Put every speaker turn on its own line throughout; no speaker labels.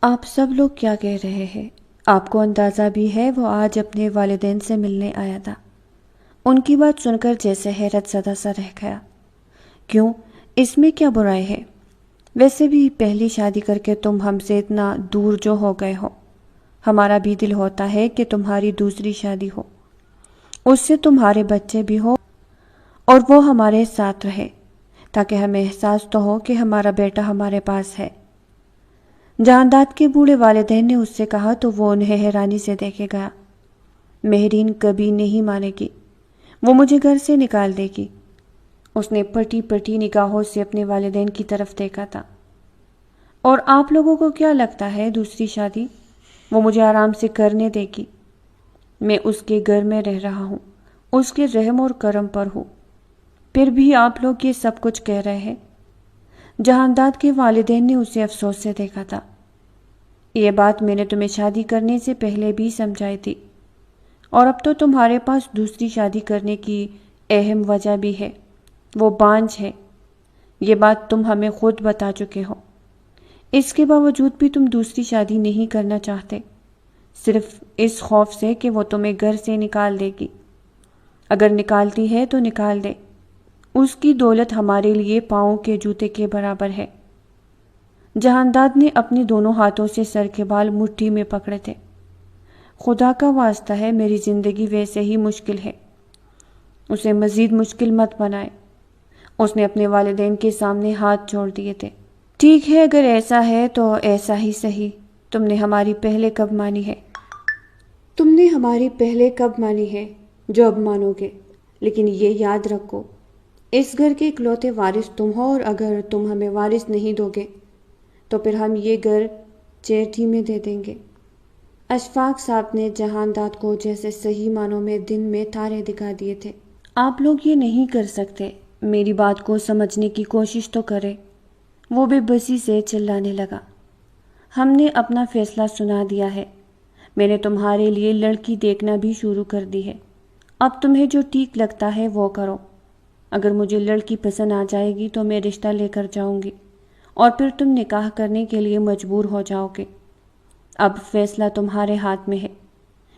آپ سب لوگ کیا کہہ رہے ہیں؟ آپ کو اندازہ بھی ہے وہ آج اپنے والدین سے ملنے آیا تھا۔ ان کی بات سن کر جیسے حیرت زدہ سا رہ گیا۔ کیوں؟ اس میں کیا برائی ہے؟ ویسے بھی پہلی شادی کر کے تم ہم سے اتنا دور جو ہو گئے ہو، ہمارا بھی دل ہوتا ہے کہ تمہاری دوسری شادی ہو، اس سے تمہارے بچے بھی ہو اور وہ ہمارے ساتھ رہے، تاکہ ہمیں احساس تو ہو کہ ہمارا بیٹا ہمارے پاس ہے۔ جانداد کے بوڑھے والدین نے اس سے کہا تو وہ انہیں حیرانی سے دیکھے گیا۔ مہرین کبھی نہیں مانے گی، وہ مجھے گھر سے نکال دے گی۔ اس نے پٹی پٹی نگاہوں سے اپنے والدین کی طرف دیکھا تھا۔ اور آپ لوگوں کو کیا لگتا ہے دوسری شادی وہ مجھے آرام سے کرنے دے گی؟ میں اس کے گھر میں رہ رہا ہوں، اس کے رحم اور کرم پر ہوں، پھر بھی آپ لوگ یہ سب کچھ کہہ رہے ہیں۔ جہانداد کے والدین نے اسے افسوس سے دیکھا تھا۔ یہ بات میں نے تمہیں شادی کرنے سے پہلے بھی سمجھائی تھی، اور اب تو تمہارے پاس دوسری شادی کرنے کی اہم وجہ بھی ہے، وہ بانجھ ہے۔ یہ بات تم ہمیں خود بتا چکے ہو۔ اس کے باوجود بھی تم دوسری شادی نہیں کرنا چاہتے، صرف اس خوف سے کہ وہ تمہیں گھر سے نکال دے گی۔ اگر نکالتی ہے تو نکال دے، اس کی دولت ہمارے لیے پاؤں کے جوتے کے برابر ہے۔ جہانداد نے اپنے دونوں ہاتھوں سے سر کے بال مٹھی میں پکڑے تھے۔ خدا کا واسطہ ہے میری زندگی ویسے ہی مشکل ہے، اسے مزید مشکل مت بنائے۔ اس نے اپنے والدین کے سامنے ہاتھ جوڑ دیے تھے۔ ٹھیک ہے، اگر ایسا ہے تو ایسا ہی صحیح۔ تم نے ہماری پہلے کب مانی ہے جو اب مانو گے، لیکن یہ یاد رکھو اس گھر کے اکلوتے وارث تم ہو، اور اگر تم ہمیں وارث نہیں دو گے تو پھر ہم یہ گھر چیٹھی میں دے دیں گے۔ اشفاق صاحب نے جہانداد کو جیسے صحیح معنوں میں دن میں تارے دکھا دیے تھے۔ آپ لوگ یہ نہیں کر سکتے، میری بات کو سمجھنے کی کوشش تو کرے۔ وہ بے بسی سے چلانے لگا۔ ہم نے اپنا فیصلہ سنا دیا ہے، میں نے تمہارے لیے لڑکی دیکھنا بھی شروع کر دی ہے۔ اب تمہیں جو ٹھیک لگتا ہے وہ کرو۔ اگر مجھے لڑکی پسند آ جائے گی تو میں رشتہ لے کر جاؤں گی، اور پھر تم نکاح کرنے کے لیے مجبور ہو جاؤ گے۔ اب فیصلہ تمہارے ہاتھ میں ہے،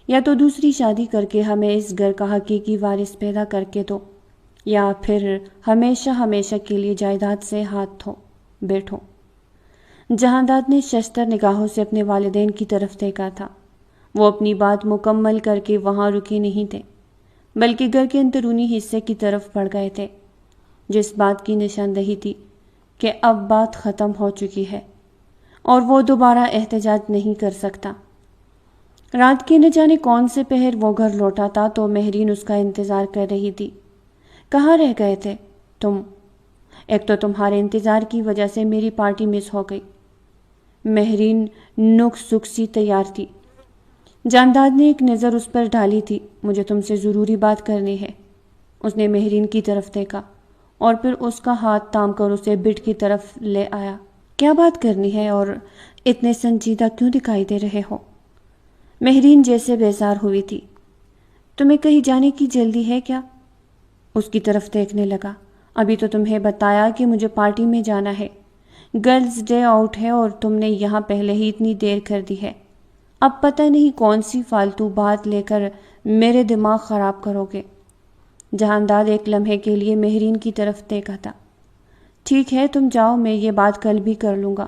یا تو دوسری شادی کر کے ہمیں اس گھر کا حقیقی وارث پیدا کر کے دو، یا پھر ہمیشہ ہمیشہ کے لیے جائیداد سے ہاتھ دھو بیٹھو۔ جہانداد نے ششتر نگاہوں سے اپنے والدین کی طرف دیکھا تھا۔ وہ اپنی بات مکمل کر کے وہاں رکے نہیں تھے، بلکہ گھر کے اندرونی حصے کی طرف بڑھ گئے تھے، جس بات کی نشاندہی تھی کہ اب بات ختم ہو چکی ہے اور وہ دوبارہ احتجاج نہیں کر سکتا۔ رات کے نہ جانے کون سے پہر وہ گھر لوٹا تھا تو مہرین اس کا انتظار کر رہی تھی۔ کہاں رہ گئے تھے تم؟ ایک تو تمہارے انتظار کی وجہ سے میری پارٹی مس ہو گئی۔ مہرین نک سک سی تیار تھی۔ جانداد نے ایک نظر اس پر ڈالی تھی۔ مجھے تم سے ضروری بات کرنی ہے۔ اس نے مہرین کی طرف دیکھا اور پھر اس کا ہاتھ تھام کر اسے بٹ کی طرف لے آیا۔ کیا بات کرنی ہے اور اتنے سنجیدہ کیوں دکھائی دے رہے ہو؟ مہرین جیسے بیزار ہوئی تھی۔ تمہیں کہیں جانے کی جلدی ہے کیا؟ اس کی طرف دیکھنے لگا۔ ابھی تو تمہیں بتایا کہ مجھے پارٹی میں جانا ہے، گرلز ڈے آؤٹ ہے، اور تم نے یہاں پہلے ہی اتنی دیر کر دی ہے۔ اب پتہ نہیں کون سی فالتو بات لے کر میرے دماغ خراب کرو گے۔ جہانداد ایک لمحے کے لیے مہرین کی طرف دیکھا تھا۔ ٹھیک ہے، تم جاؤ، میں یہ بات کل بھی کر لوں گا،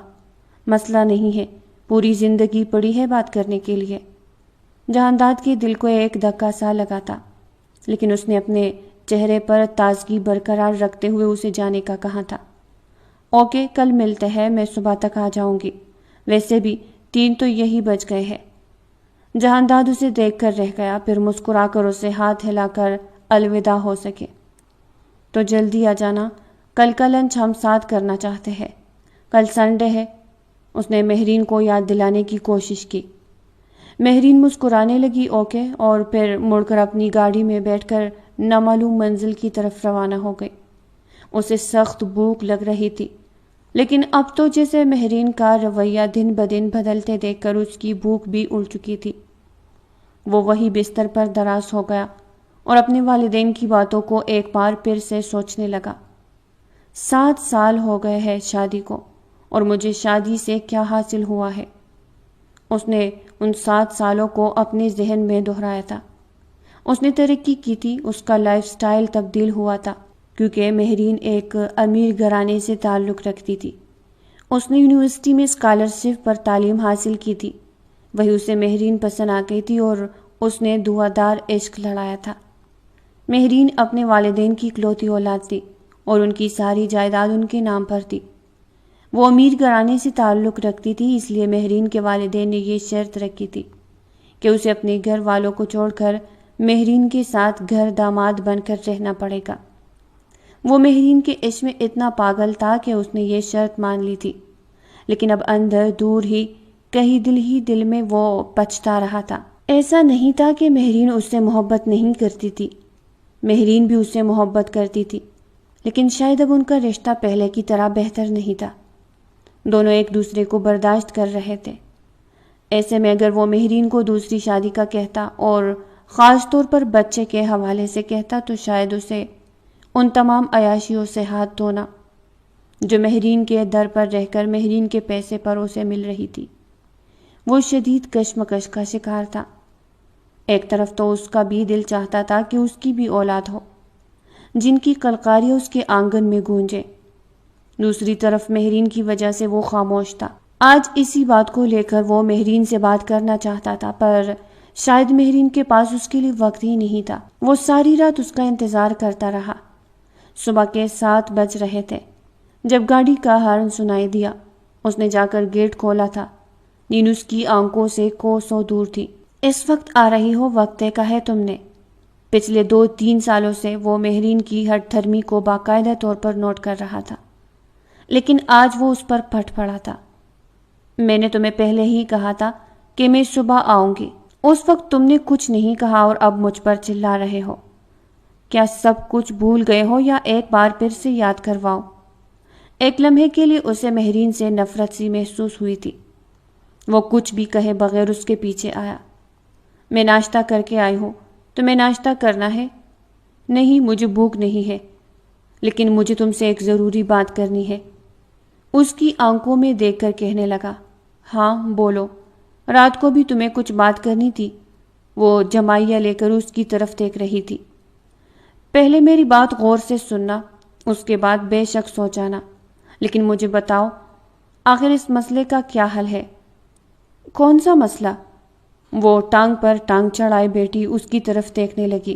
مسئلہ نہیں ہے، پوری زندگی پڑی ہے بات کرنے کے لیے۔ جہانداد کے دل کو ایک دھکا سا لگا تھا، لیکن اس نے اپنے چہرے پر تازگی برقرار رکھتے ہوئے اسے جانے کا کہا تھا۔ اوکے، کل ملتے ہیں، میں صبح تک آ جاؤں گی، ویسے بھی 3 تو یہی بج گئے ہیں۔ جہانداد اسے دیکھ کر رہ گیا، پھر مسکرا کر اسے ہاتھ ہلا کر الوداع ہو سکے۔ تو جلدی آ جانا، کل کا لنچ ہم ساتھ کرنا چاہتے ہیں، کل سنڈے ہے۔ اس نے مہرین کو یاد دلانے کی کوشش کی۔ مہرین مسکرانے لگی، اوکے، اور پھر مڑ کر اپنی گاڑی میں بیٹھ کر نامعلوم منزل کی طرف روانہ ہو گئی۔ اسے سخت بھوک لگ رہی تھی، لیکن اب تو جیسے مہرین کا رویہ دن بدن بدلتے دیکھ کر اس کی بھوک بھی اڑ چکی تھی۔ وہ وہی بستر پر دراز ہو گیا اور اپنے والدین کی باتوں کو ایک بار پھر سے سوچنے لگا۔ 7 سال ہو گئے ہیں شادی کو، اور مجھے شادی سے کیا حاصل ہوا ہے؟ اس نے ان 7 سالوں کو اپنے ذہن میں دہرایا تھا۔ اس نے ترقی کی تھی، اس کا لائف سٹائل تبدیل ہوا تھا، کیونکہ مہرین ایک امیر گھرانے سے تعلق رکھتی تھی۔ اس نے یونیورسٹی میں اسکالرشپ پر تعلیم حاصل کی تھی، وہی اسے مہرین پسند آ گئی تھی اور اس نے دھواں عشق لڑایا تھا۔ مہرین اپنے والدین کی اکلوتی اولاد تھی اور ان کی ساری جائیداد ان کے نام پر تھی۔ وہ امیر گھرانے سے تعلق رکھتی تھی، اس لیے مہرین کے والدین نے یہ شرط رکھی تھی کہ اسے اپنے گھر والوں کو چھوڑ کر مہرین کے ساتھ گھر داماد بن کر رہنا پڑے گا۔ وہ مہرین کے عشق میں اتنا پاگل تھا کہ اس نے یہ شرط مان لی تھی، لیکن اب اندر دور ہی کہیں دل میں وہ پچھتا رہا تھا۔ ایسا نہیں تھا کہ مہرین اس سے محبت نہیں کرتی تھی، مہرین بھی اس سے محبت کرتی تھی، لیکن شاید اب ان کا رشتہ پہلے کی طرح بہتر نہیں تھا۔ دونوں ایک دوسرے کو برداشت کر رہے تھے۔ ایسے میں اگر وہ مہرین کو دوسری شادی کا کہتا اور خاص طور پر بچے کے حوالے سے کہتا تو شاید اسے ان تمام عیاشیوں سے ہاتھ دھونا جو مہرین کے در پر رہ کر مہرین کے پیسے پر اسے مل رہی تھی۔ وہ شدید کشمکش کا شکار تھا۔ ایک طرف تو اس کا بھی دل چاہتا تھا کہ اس کی بھی اولاد ہو جن کی کلکاری اس کے آنگن میں گونجے، دوسری طرف مہرین کی وجہ سے وہ خاموش تھا۔ آج اسی بات کو لے کر وہ مہرین سے بات کرنا چاہتا تھا، پر شاید مہرین کے پاس اس کے لیے وقت ہی نہیں تھا۔ وہ ساری رات اس کا انتظار کرتا رہا۔ صبح کے 7 بج رہے تھے جب گاڑی کا ہارن سنائی دیا۔ اس نے جا کر گیٹ کھولا تھا۔ نیند اس کی آنکھوں سے کوسوں دور تھی۔ اس وقت آ رہی ہو، وقت طے کا ہے تم نے۔ پچھلے 2-3 سالوں سے وہ مہرین کی ہٹ دھرمی کو باقاعدہ طور پر نوٹ کر رہا تھا، لیکن آج وہ اس پر پھٹ پڑا تھا۔ میں نے تمہیں پہلے ہی کہا تھا کہ میں صبح آؤں گی۔ اس وقت تم نے کچھ نہیں کہا اور اب مجھ پر چلا رہے ہو۔ کیا سب کچھ بھول گئے ہو یا ایک بار پھر سے یاد کرواؤں؟ ایک لمحے کے لیے اسے مہرین سے نفرت سی محسوس ہوئی تھی۔ وہ کچھ بھی کہے بغیر اس کے پیچھے آیا۔ میں ناشتہ کر کے آئی ہوں، تمہیں ناشتہ کرنا ہے؟ نہیں، مجھے بھوک نہیں ہے، لیکن مجھے تم سے ایک ضروری بات کرنی ہے۔ اس کی آنکھوں میں دیکھ کر کہنے لگا، ہاں بولو، رات کو بھی تمہیں کچھ بات کرنی تھی۔ وہ جمائیہ لے کر اس کی طرف دیکھ رہی تھی۔ پہلے میری بات غور سے سننا، اس کے بعد بے شک سوچانا، لیکن مجھے بتاؤ آخر اس مسئلے کا کیا حل ہے؟ کون سا مسئلہ؟ وہ ٹانگ پر ٹانگ چڑھائے بیٹھی اس کی طرف دیکھنے لگی۔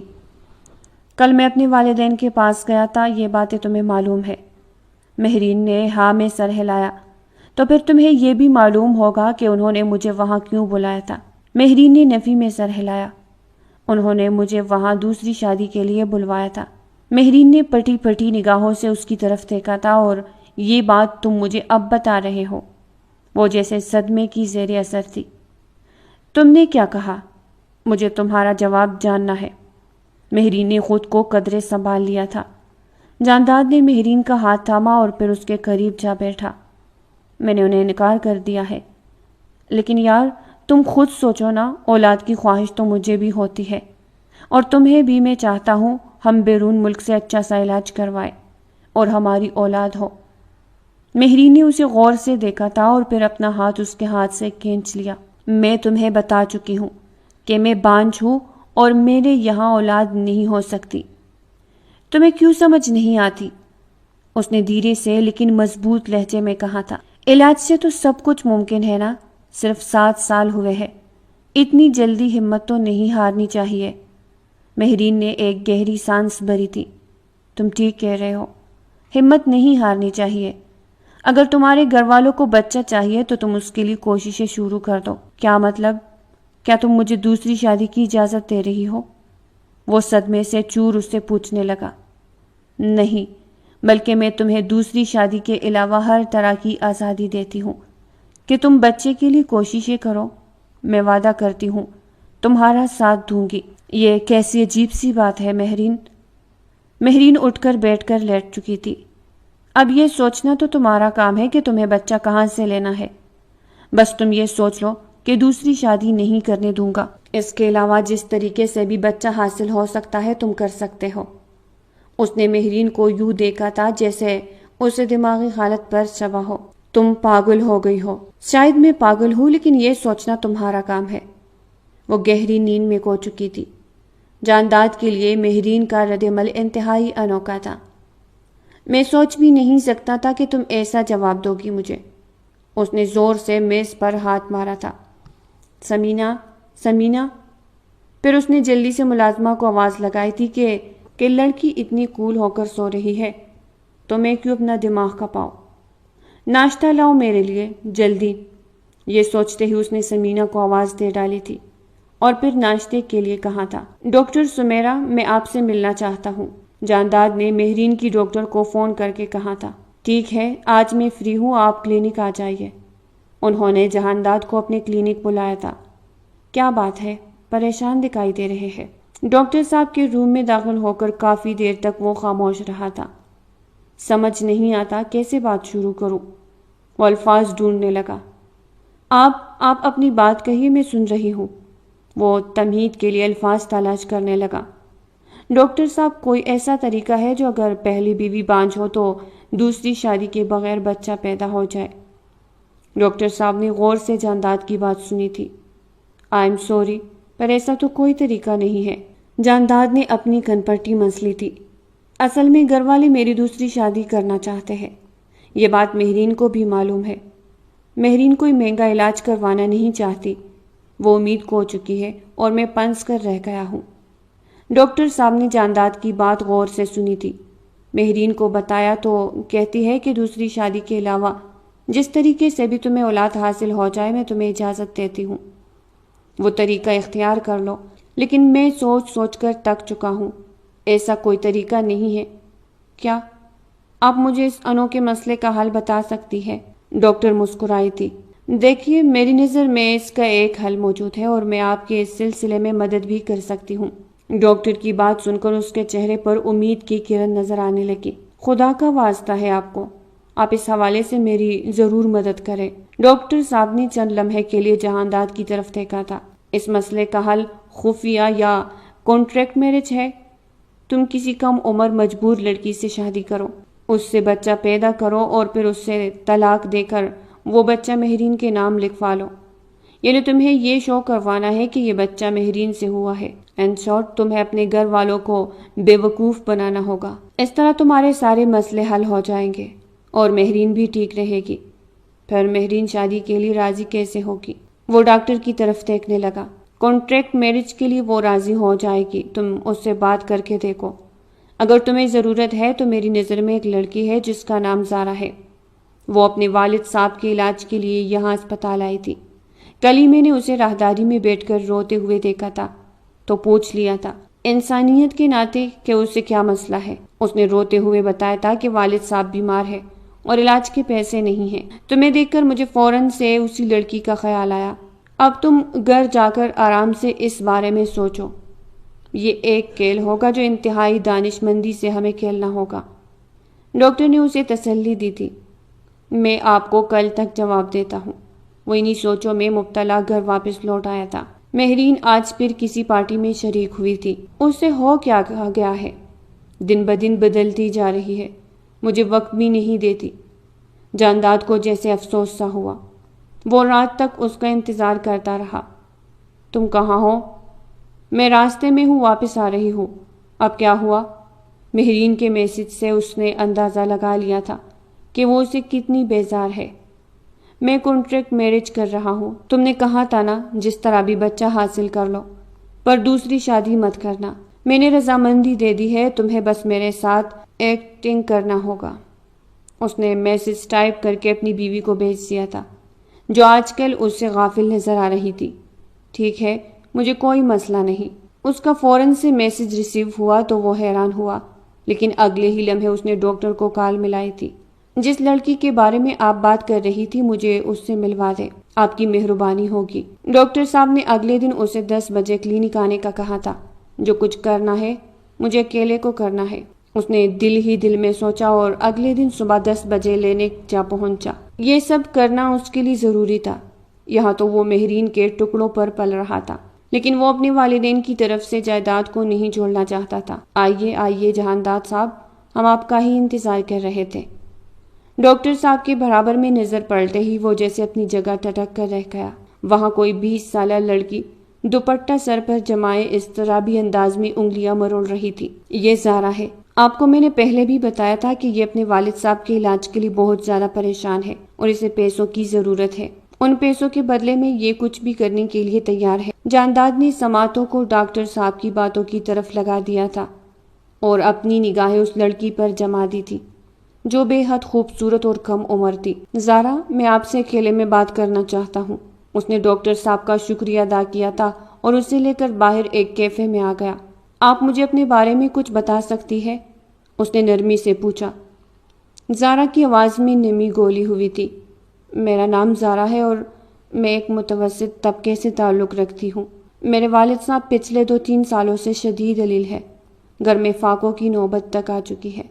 کل میں اپنے والدین کے پاس گیا تھا، یہ باتیں تمہیں معلوم ہے۔ مہرین نے ہاں میں سر ہلایا۔ تو پھر تمہیں یہ بھی معلوم ہوگا کہ انہوں نے مجھے وہاں کیوں بلایا تھا۔ مہرین نے نفی میں سر ہلایا۔ انہوں نے مجھے وہاں دوسری شادی کے لیے بلوایا تھا۔ مہرین نے پٹی پٹی نگاہوں سے اس کی طرف دیکھا تھا۔ اور یہ بات تم مجھے اب بتا رہے ہو؟ وہ جیسے صدمے کی زیر اثر تھی۔ تم نے کیا کہا؟ مجھے تمہارا جواب جاننا ہے۔ مہرین نے خود کو قدرے سنبھال لیا تھا۔ جانداد نے مہرین کا ہاتھ تھاما اور پھر اس کے قریب جا بیٹھا۔ میں نے انہیں انکار کر دیا ہے، لیکن یار تم خود سوچو نا، اولاد کی خواہش تو مجھے بھی ہوتی ہے، اور تمہیں بھی میں چاہتا ہوں ہم بیرون ملک سے اچھا سا علاج کروائے اور ہماری اولاد ہو۔ مہرین نے اسے غور سے دیکھا تھا اور پھر اپنا ہاتھ اس کے ہاتھ سے کھینچ لیا۔ میں تمہیں بتا چکی ہوں کہ میں بانجھ ہوں اور میرے یہاں اولاد نہیں ہو سکتی۔ تمہیں کیوں سمجھ نہیں آتی؟ اس نے دھیرے سے لیکن مضبوط لہجے میں کہا تھا۔ علاج سے تو سب کچھ ممکن ہے نا، صرف 7 سال ہوئے ہیں، اتنی جلدی ہمت تو نہیں ہارنی چاہیے۔ مہرین نے ایک گہری سانس بھری تھی۔ تم ٹھیک کہہ رہے ہو، ہمت نہیں ہارنی چاہیے۔ اگر تمہارے گھر والوں کو بچہ چاہیے تو تم اس کے لیے کوششیں شروع کر دو۔ کیا مطلب؟ کیا تم مجھے دوسری شادی کی اجازت دے رہی ہو؟ وہ صدمے سے چور اس سے پوچھنے لگا۔ نہیں، بلکہ میں تمہیں دوسری شادی کے علاوہ ہر طرح کی آزادی دیتی ہوں کہ تم بچے کے لیے کوششیں کرو۔ میں وعدہ کرتی ہوں تمہارا ساتھ دوں گی۔ یہ کیسی عجیب سی بات ہے مہرین۔ مہرین اٹھ کر بیٹھ کر لیٹ چکی تھی۔ اب یہ سوچنا تو تمہارا کام ہے کہ تمہیں بچہ کہاں سے لینا ہے۔ بس تم یہ سوچ لو کہ دوسری شادی نہیں کرنے دوں گا۔ اس کے علاوہ جس طریقے سے بھی بچہ حاصل ہو سکتا ہے تم کر سکتے ہو۔ اس نے مہرین کو یوں دیکھا تھا جیسے اسے دماغی حالت پر شبہ ہو۔ تم پاگل ہو گئی ہو۔ شاید میں پاگل ہوں، لیکن یہ سوچنا تمہارا کام ہے۔ وہ گہری نیند میں کھو چکی تھی۔ جانداد کے لیے مہرین کا رد عمل انتہائی انوکھا تھا۔ میں سوچ بھی نہیں سکتا تھا کہ تم ایسا جواب دو گی مجھے۔ اس نے زور سے میز پر ہاتھ مارا تھا۔ سمینہ، سمینہ۔ پھر اس نے جلدی سے ملازمہ کو آواز لگائی تھی کہ لڑکی اتنی کول ہو کر سو رہی ہے تو میں کیوں اپنا دماغ کھپاؤں۔ ناشتہ لاؤ میرے لیے، جلدی۔ یہ سوچتے ہی اس نے سمینہ کو آواز دے ڈالی تھی اور پھر ناشتے کے لیے کہا تھا۔ ڈاکٹر سمیرا، میں آپ سے ملنا چاہتا ہوں۔ جانداد نے مہرین کی ڈاکٹر کو فون کر کے کہا تھا۔ ٹھیک ہے، آج میں فری ہوں، آپ کلینک آ جائیے۔ انہوں نے جانداد کو اپنے کلینک بلایا تھا۔ کیا بات ہے؟ پریشان دکھائی دے رہے ہیں۔ ڈاکٹر صاحب کے روم میں داخل ہو کر کافی دیر تک وہ خاموش رہا تھا۔ سمجھ نہیں آتا کیسے بات شروع کروں۔ وہ الفاظ ڈھونڈنے لگا۔ آپ اپنی بات کہیے، میں سن رہی ہوں۔ وہ تمہید کے لیے الفاظ تلاش کرنے لگا۔ ڈاکٹر صاحب، کوئی ایسا طریقہ ہے جو اگر پہلی بیوی بانجھ ہو تو دوسری شادی کے بغیر بچہ پیدا ہو جائے؟ ڈاکٹر صاحب نے غور سے جانداد کی بات سنی تھی۔ آئی ایم سوری، پر ایسا تو کوئی طریقہ نہیں ہے۔ جانداد نے اپنی کن پٹی مس لی تھی۔ اصل میں گھر والے میری دوسری شادی کرنا چاہتے ہیں۔ یہ بات مہرین کو بھی معلوم ہے۔ مہرین کوئی مہنگا علاج کروانا نہیں چاہتی۔ وہ امید کھو چکی ہے اور میں پنس کر رہ گیا ہوں۔ ڈاکٹر صاحب نے جانداد کی بات غور سے سنی تھی۔ مہرین کو بتایا تو کہتی ہے کہ دوسری شادی کے علاوہ جس طریقے سے بھی تمہیں اولاد حاصل ہو جائے میں تمہیں اجازت دیتی ہوں۔ وہ طریقہ اختیار کر لو، لیکن میں سوچ سوچ کر تک چکا ہوں۔ ایسا کوئی طریقہ نہیں ہے۔ کیا آپ مجھے اس انوکھے مسئلے کا حل بتا سکتی ہے؟ ڈاکٹر مسکرائی تھی۔ دیکھیے، میری نظر میں اس کا ایک حل موجود ہے اور میں آپ کے اس سلسلے میں مدد بھی کر سکتی ہوں۔ ڈاکٹر کی بات سن کر اس کے چہرے پر امید کی کرن نظر آنے لگی۔ خدا کا واسطہ ہے آپ کو، آپ اس حوالے سے میری ضرور مدد کریں۔ ڈاکٹر صاحب نے چند لمحے کے لیے جہانداد کی طرف دیکھا تھا۔ اس مسئلے کا حل خفیہ یا کانٹریکٹ میرج ہے۔ تم کسی کم عمر مجبور لڑکی سے شادی کرو، اس سے بچہ پیدا کرو اور پھر اس سے طلاق دے کر وہ بچہ مہرین کے نام لکھوا لو۔ یعنی تمہیں یہ شو کروانا ہے کہ یہ بچہ مہرین سے ہوا ہے۔ ان شارٹ، تمہیں اپنے گھر والوں کو بے وقوف بنانا ہوگا۔ اس طرح تمہارے سارے مسئلے حل ہو جائیں گے اور مہرین بھی ٹھیک رہے گی۔ پھر مہرین شادی کے لیے راضی کیسے ہوگی؟ وہ ڈاکٹر کی طرف دیکھنے لگا۔ کانٹریکٹ میرج کے لیے وہ راضی ہو جائے گی، تم اس سے بات کر کے دیکھو۔ اگر تمہیں ضرورت ہے تو میری نظر میں ایک لڑکی ہے جس کا نام زارا ہے۔ وہ اپنے والد صاحب کے علاج کے لیے یہاں اسپتال آئی تھی۔ کل ہی میں نے اسے راہداری میں بیٹھ کر روتے ہوئے دیکھا تھا تو پوچھ لیا تھا انسانیت کے ناطے کہ اسے کیا مسئلہ ہے۔ اس نے روتے ہوئے بتایا تھا کہ والد صاحب بیمار ہے اور علاج کے پیسے نہیں ہیں۔ تمہیں دیکھ کر مجھے فوراً سے اسی لڑکی کا خیال آیا۔ اب تم گھر جا کر آرام سے اس بارے میں سوچو۔ یہ ایک کھیل ہوگا جو انتہائی دانش مندی سے ہمیں کھیلنا ہوگا۔ ڈاکٹر نے اسے تسلی دی تھی۔ میں آپ کو کل تک جواب دیتا ہوں۔ وہ انہی سوچوں میں مبتلا گھر واپس لوٹ آیا تھا۔ مہرین آج پھر کسی پارٹی میں شریک ہوئی تھی۔ اس سے ہو کیا گیا ہے؟ دن بدن بدلتی جا رہی ہے، مجھے وقت بھی نہیں دیتی۔ جانداد کو جیسے افسوس سا ہوا۔ وہ رات تک اس کا انتظار کرتا رہا۔ تم کہاں ہو؟ میں راستے میں ہوں، واپس آ رہی ہوں۔ اب کیا ہوا؟ مہرین کے میسج سے اس نے اندازہ لگا لیا تھا کہ وہ اسے کتنی بیزار ہے۔ میں کانٹریکٹ میرج کر رہا ہوں۔ تم نے کہا تھا نا جس طرح بھی بچہ حاصل کر لو، پر دوسری شادی مت کرنا۔ میں نے رضامندی دے دی ہے، تمہیں بس میرے ساتھ ایکٹنگ کرنا ہوگا۔ اس نے میسج ٹائپ کر کے اپنی بیوی کو بھیج دیا تھا، جو آج کل اس سے غافل نظر آ رہی تھی۔ ٹھیک ہے، مجھے کوئی مسئلہ نہیں۔ اس کا فوراً سے میسج ریسیو ہوا تو وہ حیران ہوا، لیکن اگلے ہی لمحے اس نے ڈاکٹر کو کال ملائی تھی۔ جس لڑکی کے بارے میں آپ بات کر رہی تھی مجھے اس سے ملوا دے، آپ کی مہربانی ہوگی۔ ڈاکٹر صاحب نے اگلے دن اسے 10 بجے کلینک آنے کا کہا تھا۔ جو کچھ کرنا ہے مجھے اکیلے کو کرنا ہے، اس نے دل ہی دل میں سوچا اور اگلے دن صبح 10 بجے لینے جا پہنچا۔ یہ سب کرنا اس کے لیے ضروری تھا۔ یہاں تو وہ مہرین کے ٹکڑوں پر پل رہا تھا، لیکن وہ اپنے والدین کی طرف سے جائیداد کو نہیں چھوڑنا چاہتا تھا۔ آئیے آئیے جہانداد صاحب، ہم آپ کا ہی انتظار کر رہے تھے۔ ڈاکٹر صاحب کے برابر میں نظر پڑتے ہی وہ جیسے اپنی جگہ ٹٹک کر رہ گیا۔ وہاں کوئی 20 سالہ لڑکی دوپٹہ سر پر جمائے اضطرابی انداز میں انگلیاں مروڑ رہی تھی۔ یہ زارا ہے۔ آپ کو میں نے پہلے بھی بتایا تھا کہ یہ اپنے والد صاحب کے علاج کے لیے بہت زیادہ پریشان ہے اور اسے پیسوں کی ضرورت ہے۔ ان پیسوں کے بدلے میں یہ کچھ بھی کرنے کے لیے تیار ہے۔ جانداد نے سماعتوں کو ڈاکٹر صاحب کی باتوں کی طرف لگا دیا تھا اور اپنی نگاہیں اس لڑکی پر جما دی تھی جو بے حد خوبصورت اور کم عمر تھی۔ زارا، میں آپ سے اکیلے میں بات کرنا چاہتا ہوں۔ اس نے ڈاکٹر صاحب کا شکریہ ادا کیا تھا اور اسے لے کر باہر ایک کیفے میں آ گیا۔ آپ مجھے اپنے بارے میں کچھ بتا سکتی ہے؟ اس نے نرمی سے پوچھا۔ زارا کی آواز میں نمی گھولی ہوئی تھی۔ میرا نام زارا ہے اور میں ایک متوسط طبقے سے تعلق رکھتی ہوں۔ میرے والد صاحب پچھلے 2-3 سالوں سے شدید علیل ہے۔ گھر میں فاقوں کی نوبت تک آ چکی ہے۔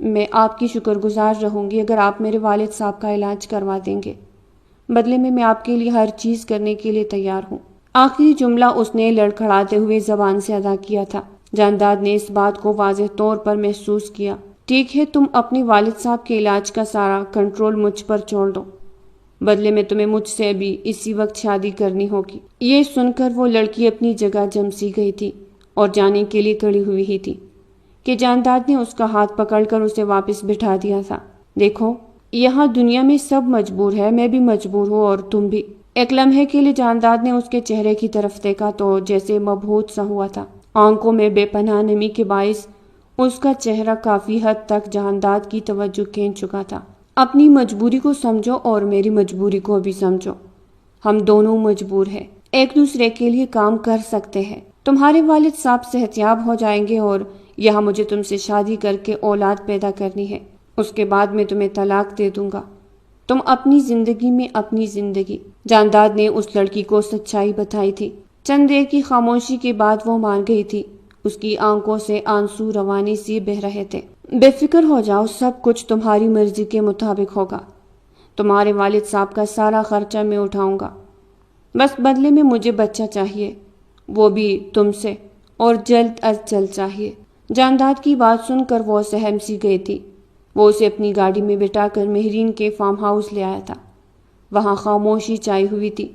میں آپ کی شکر گزار رہوں گی اگر آپ میرے والد صاحب کا علاج کروا دیں گے۔ بدلے میں آپ کے لیے ہر چیز کرنے کے لیے تیار ہوں۔ آخری جملہ اس نے لڑکھڑاتے ہوئے زبان سے ادا کیا تھا۔ جانداد نے اس بات کو واضح طور پر محسوس کیا۔ ٹھیک ہے، تم اپنے والد صاحب کے علاج کا سارا کنٹرول مجھ پر چھوڑ دو۔ بدلے میں تمہیں مجھ سے بھی اسی وقت شادی کرنی ہوگی۔ یہ سن کر وہ لڑکی اپنی جگہ جمسی گئی تھی اور جانے کے لیے کھڑی ہوئی ہی تھی کہ جانداد نے اس کا ہاتھ پکڑ کر اسے واپس بٹھا دیا تھا۔ دیکھو، یہاں دنیا میں سب مجبور ہے، میں بھی مجبور ہوں اور تم بھی۔ ایک لمحے کے لیے جانداد نے اس کے چہرے کی طرف دیکھا تو جیسے مبہوت سا ہوا تھا۔ آنکھوں میں بے پناہ نمی کے باعث اس کا چہرہ کافی حد تک جانداد کی توجہ کھینچ چکا تھا۔ اپنی مجبوری کو سمجھو اور میری مجبوری کو بھی سمجھو۔ ہم دونوں مجبور ہیں، ایک دوسرے کے لیے کام کر سکتے ہیں۔ تمہارے والد صاحب صحتیاب ہو جائیں گے اور یہاں مجھے تم سے شادی کر کے اولاد پیدا کرنی ہے۔ اس کے بعد میں تمہیں طلاق دے دوں گا۔ تم اپنی زندگی میں اپنی زندگی۔ جانداد نے اس لڑکی کو سچائی بتائی تھی۔ چند دیر کی خاموشی کے بعد وہ مان گئی تھی۔ اس کی آنکھوں سے آنسو روانی سی بہہ رہے تھے۔ بے فکر ہو جاؤ، سب کچھ تمہاری مرضی کے مطابق ہوگا۔ تمہارے والد صاحب کا سارا خرچہ میں اٹھاؤں گا۔ بس بدلے میں مجھے بچہ چاہیے، وہ بھی تم سے، اور جلد از جلد چاہیے۔ جانداد کی بات سن کر وہ سہم سی گئی تھی۔ وہ اسے اپنی گاڑی میں بٹھا کر مہرین کے فارم ہاؤس لے آیا تھا۔ وہاں خاموشی چھائی ہوئی تھی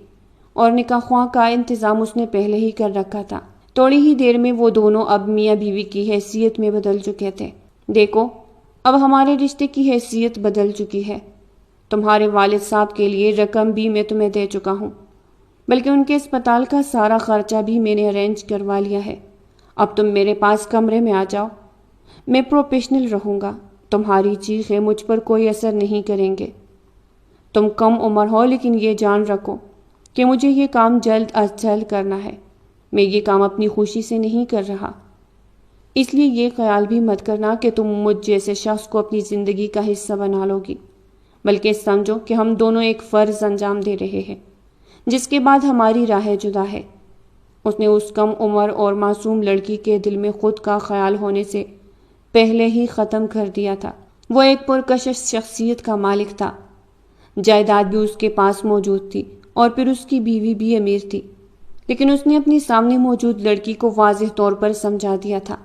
اور نکاح خواہ کا انتظام اس نے پہلے ہی کر رکھا تھا۔ تھوڑی ہی دیر میں وہ دونوں اب میاں بیوی کی حیثیت میں بدل چکے تھے۔ دیکھو، اب ہمارے رشتے کی حیثیت بدل چکی ہے۔ تمہارے والد صاحب کے لیے رقم بھی میں تمہیں دے چکا ہوں، بلکہ ان کے اسپتال کا سارا خرچہ بھی میں نے ارینج کروا لیا ہے۔ اب تم میرے پاس کمرے میں آ جاؤ۔ میں پروفیشنل رہوں گا۔ تمہاری چیخیں مجھ پر کوئی اثر نہیں کریں گے۔ تم کم عمر ہو لیکن یہ جان رکھو کہ مجھے یہ کام جلد از جلد کرنا ہے۔ میں یہ کام اپنی خوشی سے نہیں کر رہا، اس لیے یہ خیال بھی مت کرنا کہ تم مجھ جیسے شخص کو اپنی زندگی کا حصہ بنا لو گی، بلکہ سمجھو کہ ہم دونوں ایک فرض انجام دے رہے ہیں جس کے بعد ہماری راہیں جدا ہے۔ اس نے اس کم عمر اور معصوم لڑکی کے دل میں خود کا خیال ہونے سے پہلے ہی ختم کر دیا تھا۔ وہ ایک پرکشش شخصیت کا مالک تھا۔ جائیداد بھی اس کے پاس موجود تھی اور پھر اس کی بیوی بھی امیر تھی، لیکن اس نے اپنے سامنے موجود لڑکی کو واضح طور پر سمجھا دیا تھا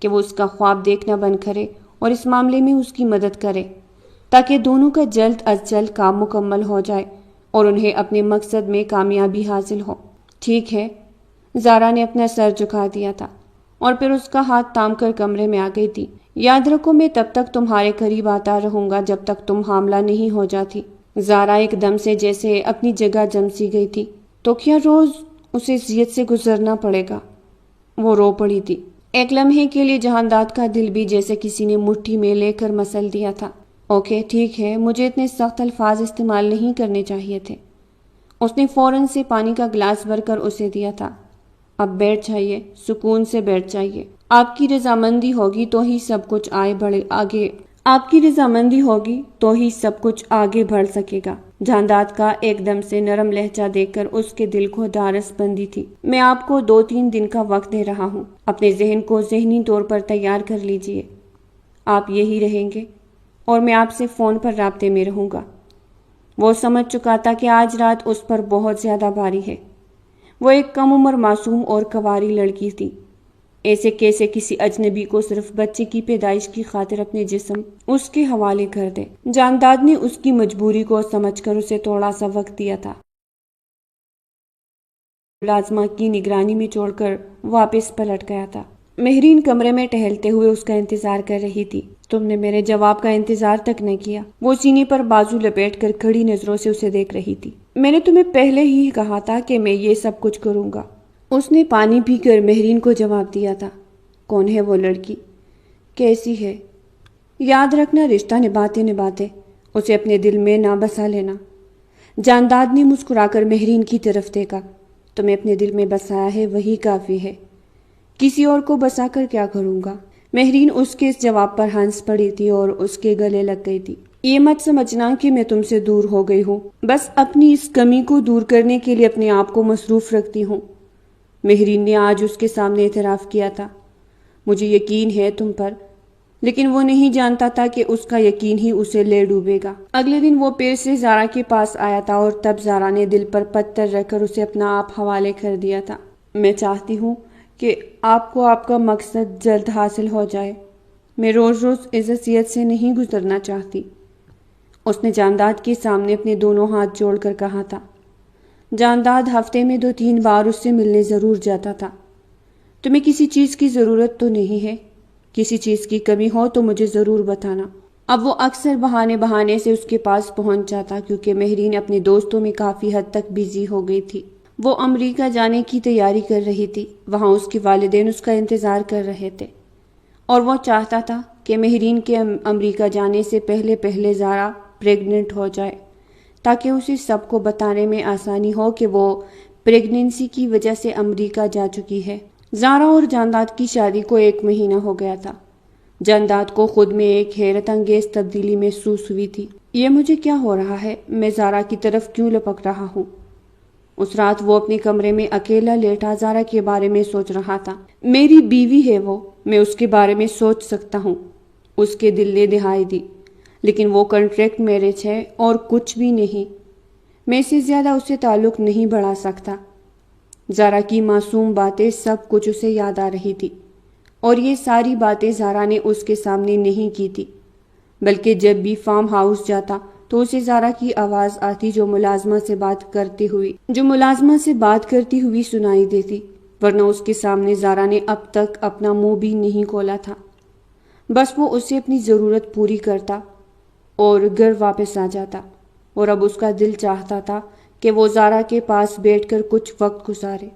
کہ وہ اس کا خواب دیکھنا بند کرے اور اس معاملے میں اس کی مدد کرے تاکہ دونوں کا جلد از جلد کام مکمل ہو جائے اور انہیں اپنے مقصد میں کامیابی حاصل ہو۔ ٹھیک ہے، زارا نے اپنا سر جھکا دیا تھا اور پھر اس کا ہاتھ تھام کر کمرے میں آ گئی تھی۔ یاد رکھو، میں تب تک تمہارے قریب آتا رہوں گا جب تک تم حاملہ نہیں ہو جاتی۔ زارا ایک دم سے جیسے اپنی جگہ جمسی گئی تھی۔ تو کیا روز اسے اذیت سے گزرنا پڑے گا؟ وہ رو پڑی تھی۔ ایک لمحے کے لیے جہانداد کا دل بھی جیسے کسی نے مٹھی میں لے کر مسل دیا تھا۔ اوکے، ٹھیک ہے، مجھے اتنے سخت الفاظ استعمال نہیں کرنے چاہیے تھے۔ اس نے فوراً سے پانی کا گلاس بھر کر اسے دیا تھا۔ اب بیٹھ جائیے، سکون سے بیٹھ جائیے۔ آپ کی رضامندی ہوگی تو ہی سب کچھ آگے بڑھ سکے گا۔ جانداد کا ایک دم سے نرم لہجہ دیکھ کر اس کے دل کو ڈھارس بندی تھی۔ میں آپ کو 2-3 دن کا وقت دے رہا ہوں، اپنے ذہن کو ذہنی طور پر تیار کر لیجئے۔ آپ یہی رہیں گے اور میں آپ سے فون پر رابطے میں رہوں گا۔ وہ سمجھ چکا تھا کہ آج رات اس پر بہت زیادہ بھاری ہے۔ وہ ایک کم عمر معصوم اور کنواری لڑکی تھی ایسے کیسے کسی اجنبی کو صرف بچے کی پیدائش کی خاطر اپنے جسم اس کے حوالے کر دے؟ جانداد نے اس کی مجبوری کو سمجھ کر اسے تھوڑا سا وقت دیا تھا، ملازمہ کی نگرانی میں چھوڑ کر واپس پلٹ گیا تھا۔ مہرین کمرے میں ٹہلتے ہوئے اس کا انتظار کر رہی تھی۔ تم نے میرے جواب کا انتظار تک نہ کیا۔ وہ سینے پر بازو لپیٹ کر کھڑی نظروں سے اسے دیکھ رہی تھی۔ میں نے تمہیں پہلے ہی کہا تھا کہ میں یہ سب کچھ کروں گا۔ اس نے پانی پی کر مہرین کو جواب دیا تھا۔ کون ہے وہ لڑکی؟ کیسی ہے؟ یاد رکھنا، رشتہ نبھاتے نبھاتے اسے اپنے دل میں نہ بسا لینا۔ جانداد نے مسکرا کر مہرین کی طرف دیکھا۔ تمہیں اپنے دل میں بسایا ہے وہی کافی ہے، کسی اور کو بسا کر کیا کروں گا؟ مہرین اس کے اس جواب پر ہنس پڑی تھی اور اس کے گلے لگ گئی تھی۔ یہ مت سمجھنا کہ میں تم سے دور ہو گئی ہوں، بس اپنی اس کمی کو دور کرنے کے لیے اپنے آپ کو مصروف رکھتی ہوں۔ مہرین نے آج اس کے سامنے اعتراف کیا تھا۔ مجھے یقین ہے تم پر، لیکن وہ نہیں جانتا تھا کہ اس کا یقین ہی اسے لے ڈوبے گا۔ اگلے دن وہ پھر سے زارا کے پاس آیا تھا اور تب زارا نے دل پر پتھر رکھ کر اسے اپنا آپ حوالے کر دیا تھا۔ میں چاہتی ہوں کہ آپ کو آپ کا مقصد جلد حاصل ہو جائے۔ میں روز روز اس اذیت سے نہیں گزرنا چاہتی۔ اس نے جانداد کے سامنے اپنے دونوں ہاتھ جوڑ کر کہا تھا۔ جانداد ہفتے میں 2-3 بار اس سے ملنے ضرور جاتا تھا۔ تمہیں کسی چیز کی ضرورت تو نہیں ہے؟ کسی چیز کی کمی ہو تو مجھے ضرور بتانا۔ اب وہ اکثر بہانے سے اس کے پاس پہنچ جاتا کیونکہ مہرین اپنے دوستوں میں کافی حد تک بزی ہو گئی تھی۔ وہ امریکہ جانے کی تیاری کر رہی تھی۔ وہاں اس کے والدین اس کا انتظار کر رہے تھے اور وہ چاہتا تھا کہ مہرین کے امریکہ جانے سے پہلے زارا پریگننٹ ہو جائے تاکہ اسے سب کو بتانے میں آسانی ہو کہ وہ پریگننسی کی وجہ سے امریکہ جا چکی ہے۔ زارا اور جانداد کی شادی کو 1 مہینہ ہو گیا تھا۔ جانداد کو خود میں ایک حیرت انگیز تبدیلی محسوس ہوئی تھی۔ یہ مجھے کیا ہو رہا ہے؟ میں زارا کی طرف کیوں لپک رہا ہوں؟ اس رات وہ اپنے کمرے میں اکیلا لیٹا زارا کے بارے میں سوچ رہا تھا۔ میری بیوی ہے وہ، میں اس کے بارے میں سوچ سکتا ہوں۔ اس کے دل نے دہائی دی، لیکن وہ کنٹریکٹ میرج ہے اور کچھ بھی نہیں۔ میں سے زیادہ اسے تعلق نہیں بڑھا سکتا۔ زارا کی معصوم باتیں سب کچھ اسے یاد آ رہی تھی، اور یہ ساری باتیں زارا نے اس کے سامنے نہیں کی تھی، بلکہ جب بھی فارم ہاؤس جاتا تو اسے زارا کی آواز آتی جو ملازمہ سے بات کرتی ہوئی سنائی دیتی، ورنہ اس کے سامنے زارا نے اب تک اپنا منہ بھی نہیں کھولا تھا۔ بس وہ اسے اپنی ضرورت پوری کرتا اور گھر واپس آ جاتا، اور اب اس کا دل چاہتا تھا کہ وہ زارا کے پاس بیٹھ کر کچھ وقت گزارے،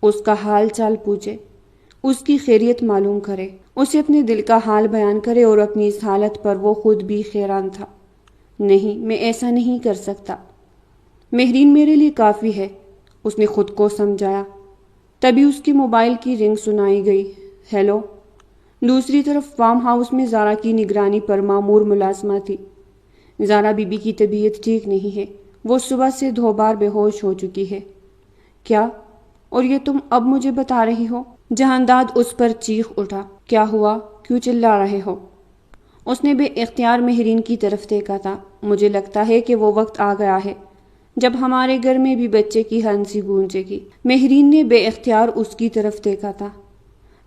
اس کا حال چال پوچھے، اس کی خیریت معلوم کرے، اسے اپنے دل کا حال بیان کرے، اور اپنی اس حالت پر وہ خود بھی حیران تھا۔ نہیں، میں ایسا نہیں کر سکتا۔ مہرین میرے لیے کافی ہے، اس نے خود کو سمجھایا۔ تبھی اس کے موبائل کی رنگ سنائی گئی۔ ہیلو۔ دوسری طرف فارم ہاؤس میں زارا کی نگرانی پر مامور ملازمہ تھی۔ زارا بی بی کی طبیعت ٹھیک نہیں ہے، وہ صبح سے 2 بار بے ہوش ہو چکی ہے۔ کیا؟ اور یہ تم اب مجھے بتا رہی ہو؟ جہانداد اس پر چیخ اٹھا۔ کیا ہوا؟ کیوں چلا رہے ہو؟ اس نے بے اختیار مہرین کی طرف دیکھا تھا۔ مجھے لگتا ہے کہ وہ وقت آ گیا ہے جب ہمارے گھر میں بھی بچے کی ہنسی گونجے گی۔ مہرین نے بے اختیار اس کی طرف دیکھا تھا۔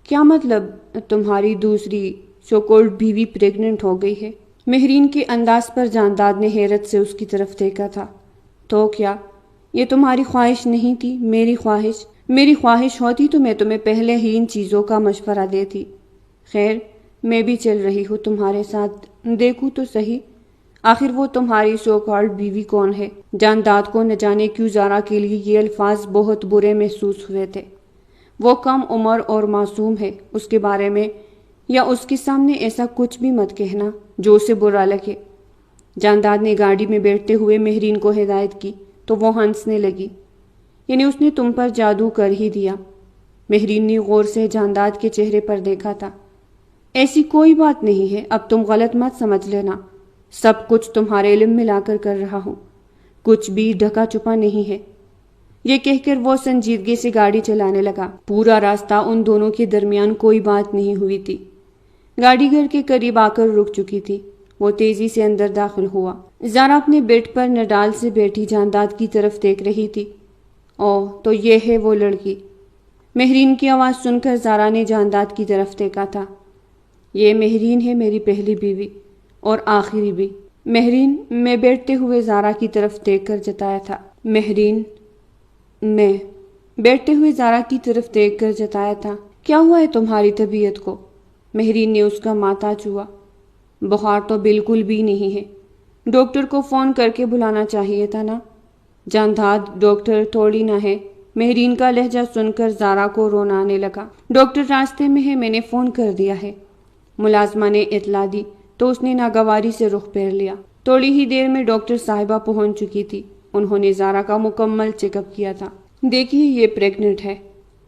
کیا مطلب؟ تمہاری دوسری سو کولڈ بیوی پریگننٹ ہو گئی ہے؟ مہرین کے انداز پر جانداد نے حیرت سے اس کی طرف دیکھا تھا۔ تو کیا یہ تمہاری خواہش نہیں تھی؟ میری خواہش ہوتی تو میں تمہیں پہلے ہی ان چیزوں کا مشورہ دیتی۔ خیر، میں بھی چل رہی ہوں تمہارے ساتھ، دیکھوں تو صحیح آخر وہ تمہاری سو کالڈ بیوی کون ہے؟ جانداد کو نہ جانے کیوں زارا کے لیے یہ الفاظ بہت برے محسوس ہوئے تھے۔ وہ کم عمر اور معصوم ہے، اس کے بارے میں یا اس کے سامنے ایسا کچھ بھی مت کہنا جو اسے برا لگے۔ جانداد نے گاڑی میں بیٹھتے ہوئے مہرین کو ہدایت کی تو وہ ہنسنے لگی۔ یعنی اس نے تم پر جادو کر ہی دیا؟ مہرین نے غور سے جانداد کے چہرے پر دیکھا تھا۔ ایسی کوئی بات نہیں ہے، اب تم غلط مت سمجھ لینا، سب کچھ تمہارے علم میں لا کر رہا ہوں، کچھ بھی ڈھکا چھپا نہیں ہے۔ یہ کہہ کر وہ سنجیدگی سے گاڑی چلانے لگا۔ پورا راستہ ان دونوں کے درمیان کوئی بات نہیں ہوئی تھی۔ گاڑی گھر کے قریب آ کر رک چکی تھی۔ وہ تیزی سے اندر داخل ہوا۔ زارا اپنے بیڈ پر نڈال سے بیٹھی جانداد کی طرف دیکھ رہی تھی۔ اوہ، تو یہ ہے وہ لڑکی۔ مہرین کی آواز سن کر زارا نے جانداد کی طرف دیکھا تھا۔ یہ مہرین ہے، میری پہلی بیوی اور آخری بھی۔ مہرین میں بیٹھتے ہوئے زارا کی طرف دیکھ کر جتایا تھا۔ مہرین میں بیٹھتے ہوئے زارا کی طرف دیکھ کر جتایا تھا۔ کیا ہوا ہے تمہاری طبیعت کو؟ مہرین نے اس کا ماتھا چھوا۔ بخار تو بالکل بھی نہیں ہے، ڈاکٹر کو فون کر کے بلانا چاہیے تھا نا۔ جانداد ڈاکٹر تھوڑی نہ ہے۔ مہرین کا لہجہ سن کر زارا کو رونا آنے لگا۔ ڈاکٹر راستے میں ہے، میں نے فون کر دیا ہے۔ ملازمہ نے اطلاع دی تو اس نے ناگواری سے رخ پھیر لیا۔ تھوڑی ہی دیر میں ڈاکٹر صاحبہ پہنچ چکی تھی۔ انہوں نے زارا کا مکمل چیک اپ کیا تھا۔ دیکھیے، یہ پریگننٹ ہے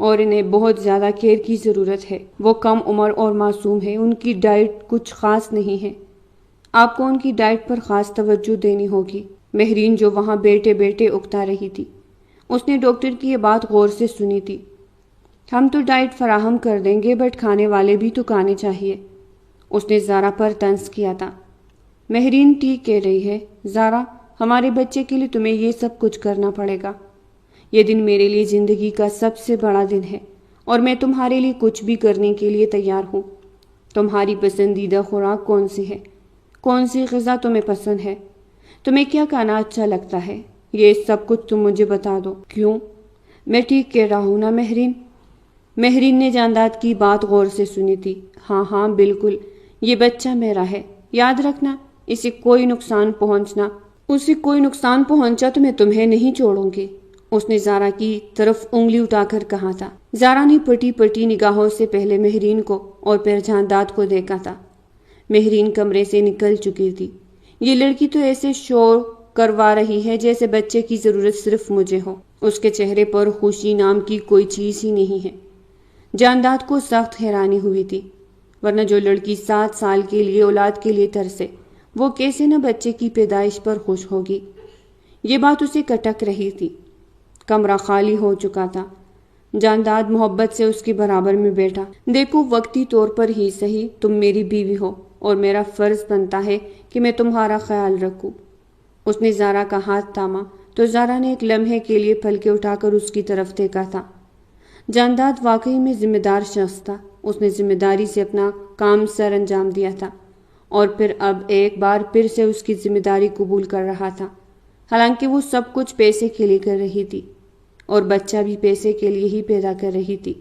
اور انہیں بہت زیادہ کیئر کی ضرورت ہے۔ وہ کم عمر اور معصوم ہے، ان کی ڈائٹ کچھ خاص نہیں ہے۔ آپ کو ان کی ڈائٹ پر خاص توجہ دینی ہوگی۔ مہرین جو وہاں بیٹھے بیٹھے اکتا رہی تھی، اس نے ڈاکٹر کی یہ بات غور سے سنی تھی۔ ہم تو ڈائٹ فراہم کر دیں گے، بٹ کھانے والے بھی تو کھانے چاہیے۔ اس نے زارا پر طنز کیا تھا۔ مہرین ٹھیک کہہ رہی ہے زارا، ہمارے بچے کے لیے تمہیں یہ سب کچھ کرنا پڑے گا۔ یہ دن میرے لیے زندگی کا سب سے بڑا دن ہے اور میں تمہارے لیے کچھ بھی کرنے کے لیے تیار ہوں۔ تمہاری پسندیدہ خوراک کون سی ہے؟ کون سی غذا تمہیں پسند ہے؟ تمہیں کیا کھانا اچھا لگتا ہے؟ یہ سب کچھ تم مجھے بتا دو۔ کیوں؟ میں ٹھیک کہہ رہا ہوں نا مہرین؟ مہرین نے جانداد کی بات غور سے سنی تھی۔ ہاں ہاں بالکل، یہ بچہ میرا ہے، یاد رکھنا، اسے کوئی نقصان پہنچا تو میں تمہیں نہیں چھوڑوں گی۔ اس نے زارا کی طرف انگلی اٹھا کر کہا تھا۔ زارا نے پٹی پٹی نگاہوں سے پہلے مہرین کو اور پھر جانداد کو دیکھا تھا۔ مہرین کمرے سے نکل چکی تھی۔ یہ لڑکی تو ایسے شور کروا رہی ہے جیسے بچے کی ضرورت صرف مجھے ہو۔ اس کے چہرے پر خوشی نام کی کوئی چیز ہی نہیں ہے۔ جانداد کو سخت حیرانی ہوئی تھی، ورنہ جو لڑکی 7 سال کے لیے اولاد کے لیے ترسے، وہ کیسے نہ بچے کی پیدائش پر خوش ہوگی؟ یہ بات اسے کٹک رہی تھی۔ کمرہ خالی ہو چکا تھا۔ جانداد محبت سے اس کے برابر میں بیٹھا۔ دیکھو، وقتی طور پر ہی صحیح تم میری بیوی ہو اور میرا فرض بنتا ہے کہ میں تمہارا خیال رکھوں۔ اس نے زارا کا ہاتھ تھاما تو زارا نے ایک لمحے کے لیے پلکیں اٹھا کر اس کی طرف دیکھا تھا۔ جانداد واقعی میں ذمہ دار شخص تھا۔ اس نے ذمہ داری سے اپنا کام سر انجام دیا تھا اور پھر اب ایک بار پھر سے اس کی ذمہ داری قبول کر رہا تھا۔ حالانکہ وہ سب کچھ پیسے کے لیے کر رہی تھی اور بچہ بھی پیسے کے لیے ہی پیدا کر رہی تھی،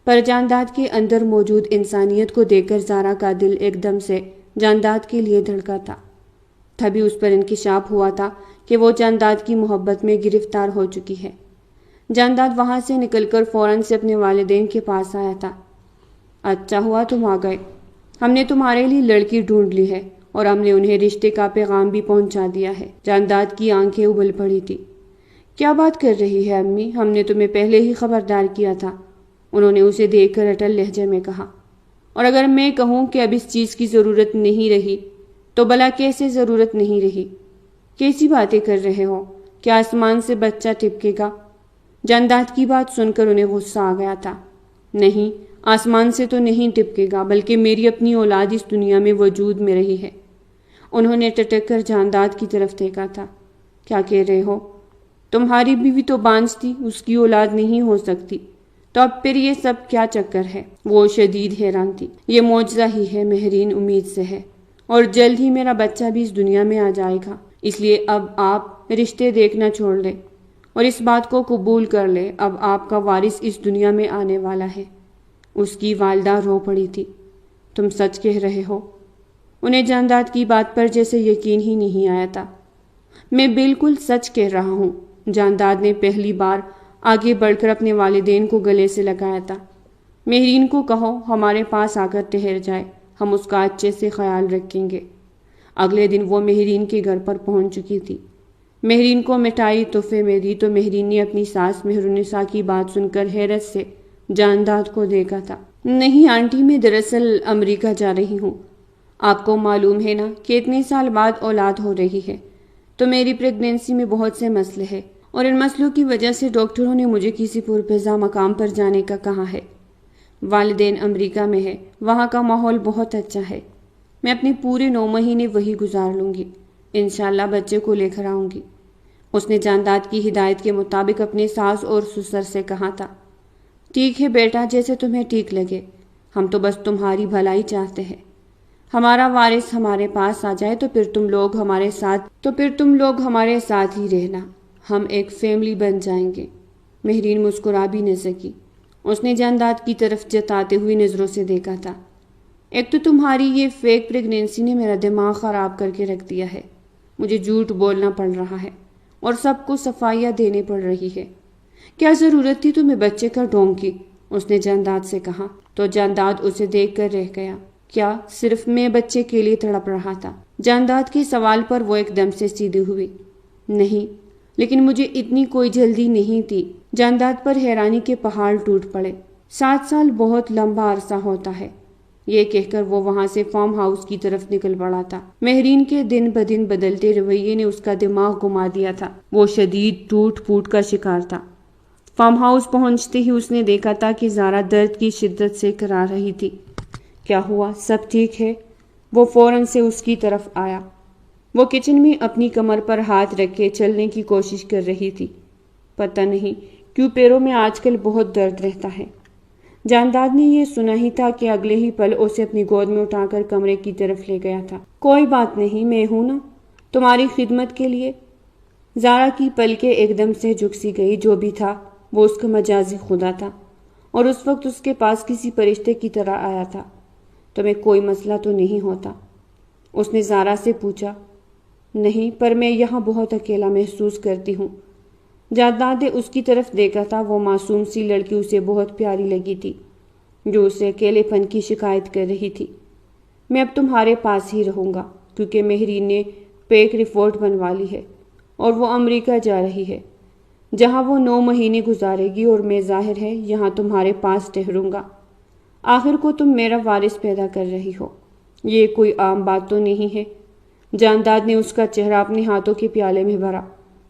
پر جانداد کے اندر موجود انسانیت کو دیکھ کر زارا کا دل ایک دم سے جانداد کے لیے دھڑکا تھا۔ تبھی اس پر انکشاف ہوا تھا کہ وہ جانداد کی محبت میں گرفتار ہو چکی ہے۔ جانداد وہاں سے نکل کر فوراً سے اپنے والدین کے پاس آیا تھا۔ اچھا ہوا تم آ گئے، ہم نے تمہارے لیے لڑکی ڈھونڈ لی ہے اور ہم نے انہیں رشتے کا پیغام بھی پہنچا دیا ہے۔ جانداد کی آنکھیں ابل پڑی تھی۔ کیا بات کر رہی ہے امی؟ ہم نے تمہیں پہلے ہی خبردار کیا تھا، انہوں نے اسے دیکھ کر اٹل لہجے میں کہا۔ اور اگر میں کہوں کہ اب اس چیز کی ضرورت نہیں رہی تو بھلا کیسے ضرورت نہیں رہی؟ کیسی باتیں کر رہے ہو؟ کیا آسمان سے بچہ ٹپکے گا؟ جانداد کی بات سن کر انہیں غصہ آ گیا تھا۔ نہیں، آسمان سے تو نہیں ٹپکے گا، بلکہ میری اپنی اولاد اس دنیا میں وجود میں رہی ہے۔ انہوں نے ٹٹک کر جانداد کی طرف دیکھا تھا۔ کیا کہہ رہے ہو؟ تمہاری بیوی تو بانجھ تھی، اس کی اولاد نہیں ہو سکتی، تو اب پھر یہ سب کیا چکر ہے؟ وہ شدید حیران تھی۔ یہ معجزہ ہی ہے مہرین، امید سے ہے، اور جلد ہی میرا بچہ بھی اس دنیا میں آ جائے گا۔ اس لیے اب آپ رشتے دیکھنا چھوڑ دیں اور اس بات کو قبول کر لیں، اب آپ کا وارث اس دنیا میں آنے والا ہے۔ اس کی والدہ رو پڑی تھی۔ تم سچ کہہ رہے ہو؟ انہیں جانداد کی بات پر جیسے یقین ہی نہیں آیا تھا۔ میں بالکل سچ کہہ رہا ہوں۔ جانداد نے پہلی بار آگے بڑھ کر اپنے والدین کو گلے سے لگایا تھا۔ مہرین کو کہو ہمارے پاس آ کر ٹھہر جائے، ہم اس کا اچھے سے خیال رکھیں گے۔ اگلے دن وہ مہرین کے گھر پر پہنچ چکی تھی۔ مہرین کو مٹھائی تحفے میں دی تو مہرین نے اپنی ساس مہرالنساء کی بات سن کر حیرت سے جانداد کو دیکھا تھا۔ نہیں آنٹی، میں دراصل امریکہ جا رہی ہوں۔ آپ کو معلوم ہے نا کہ اتنے سال بعد اولاد ہو رہی ہے، تو میری پریگنینسی میں بہت سے مسئلے ہیں، اور ان مسئلوں کی وجہ سے ڈاکٹروں نے مجھے کسی پرفضا مقام پر جانے کا کہا ہے۔ والدین امریکہ میں ہے، وہاں کا ماحول بہت اچھا ہے۔ میں اپنے پورے 9 مہینے وہی گزار لوں گی، انشاءاللہ بچے کو لے کر آؤں گی۔ اس نے جانداد کی ہدایت کے مطابق اپنے ساس اور سسر سے کہا تھا۔ ٹھیک ہے بیٹا، جیسے تمہیں ٹھیک لگے، ہم تو بس تمہاری بھلائی چاہتے ہیں۔ ہمارا وارث ہمارے پاس آ جائے تو پھر تم لوگ ہمارے ساتھ ہی رہنا، ہم ایک فیملی بن جائیں گے۔ مہرین مسکرا بھی نہ سکی، اس نے جانداد کی طرف جتاتے ہوئی نظروں سے دیکھا تھا۔ ایک تو تمہاری یہ فیک پریگنینسی نے میرا دماغ خراب کر کے رکھ دیا ہے، مجھے جھوٹ بولنا پڑ رہا ہے اور سب کو صفائیاں دینے پڑ رہی ہے۔ کیا ضرورت تھی تمہیں بچے کا ڈھونگ کی؟ اس نے جانداد سے کہا تو جانداد اسے دیکھ کر رہ گیا۔ کیا صرف میں بچے کے لیے تڑپ رہا تھا؟ جانداد کے سوال پر وہ ایک دم سے سیدھی ہوئی۔ نہیں، لیکن مجھے اتنی کوئی جلدی نہیں تھی۔ جانداد پر حیرانی کے پہاڑ ٹوٹ پڑے۔ 7 سال بہت لمبا عرصہ ہوتا ہے، یہ کہہ کر وہ وہاں سے فارم ہاؤس کی طرف نکل پڑا تھا۔ مہرین کے دن بدن بدلتے رویے نے اس کا دماغ گما دیا تھا، وہ شدید ٹوٹ پھوٹ کا شکار تھا۔ فارم ہاؤس پہنچتے ہی اس نے دیکھا تھا کہ زارا درد کی شدت سے کرا رہی تھی۔ کیا ہوا؟ سب ٹھیک ہے؟ وہ فوراً سے اس کی طرف آیا۔ وہ کچن میں اپنی کمر پر ہاتھ رکھے چلنے کی کوشش کر رہی تھی۔ پتہ نہیں کیوں پیروں میں آج کل بہت درد رہتا ہے۔ جانداد نے یہ سنا ہی تھا کہ اگلے ہی پل اسے اپنی گود میں اٹھا کر کمرے کی طرف لے گیا تھا۔ کوئی بات نہیں، میں ہوں نا، تمہاری خدمت کے لیے۔ زارا کی پلکیں ایک دم سے جھک سی گئی۔ جو بھی تھا وہ اس کا مجازی خدا تھا اور اس وقت اس کے پاس کسی فرشتے کی طرح آیا تھا۔ تمہیں کوئی مسئلہ تو نہیں ہوتا؟ اس نے زارا سے پوچھا۔ نہیں، پر میں یہاں بہت اکیلا محسوس کرتی ہوں۔ جانداد نے اس کی طرف دیکھا تھا۔ وہ معصوم سی لڑکی اسے بہت پیاری لگی تھی جو اسے اکیلے پن کی شکایت کر رہی تھی۔ میں اب تمہارے پاس ہی رہوں گا کیونکہ مہرین نے پیک رپورٹ بنوا لی ہے اور وہ امریکہ جا رہی ہے جہاں وہ 9 مہینے گزارے گی، اور میں ظاہر ہے یہاں تمہارے پاس ٹھہروں گا۔ آخر کو تم میرا وارث پیدا کر رہی ہو، یہ کوئی عام بات تو نہیں ہے۔ جانداد نے اس کا چہرہ اپنے ہاتھوں کے پیالے میں بھرا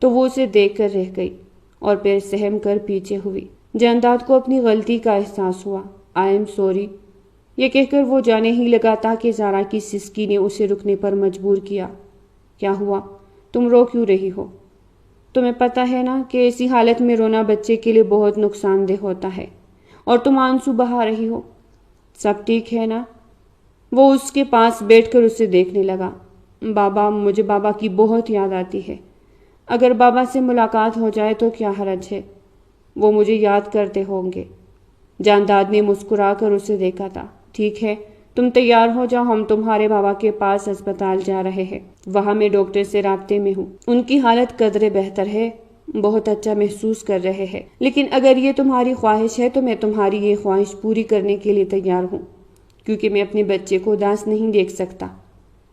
تو وہ اسے دیکھ کر رہ گئی اور پھر سہم کر پیچھے ہوئی۔ جانداد کو اپنی غلطی کا احساس ہوا۔ آئی ایم سوری، یہ کہہ کر وہ جانے ہی لگا تھا کہ زارا کی سسکی نے اسے رکنے پر مجبور کیا۔ کیا ہوا؟ تم رو کیوں رہی ہو؟ تمہیں پتہ ہے نا کہ ایسی حالت میں رونا بچے کے لیے بہت نقصان دہ ہوتا ہے، اور تم آنسو بہا رہی ہو۔ سب ٹھیک ہے نا؟ وہ اس کے پاس بیٹھ کر اسے دیکھنے لگا۔ بابا، مجھے بابا کی بہت یاد آتی ہے۔ اگر بابا سے ملاقات ہو جائے تو کیا حرج ہے؟ وہ مجھے یاد کرتے ہوں گے۔ جانداد نے مسکرا کر اسے دیکھا تھا۔ ٹھیک ہے، تم تیار ہو جاؤ، ہم تمہارے بابا کے پاس اسپتال جا رہے ہیں۔ وہاں میں ڈاکٹر سے رابطے میں ہوں، ان کی حالت قدرے بہتر ہے، بہت اچھا محسوس کر رہے ہیں۔ لیکن اگر یہ تمہاری خواہش ہے تو میں تمہاری یہ خواہش پوری کرنے کے لیے تیار ہوں، کیونکہ میں اپنے بچے کو اداس نہیں دیکھ سکتا۔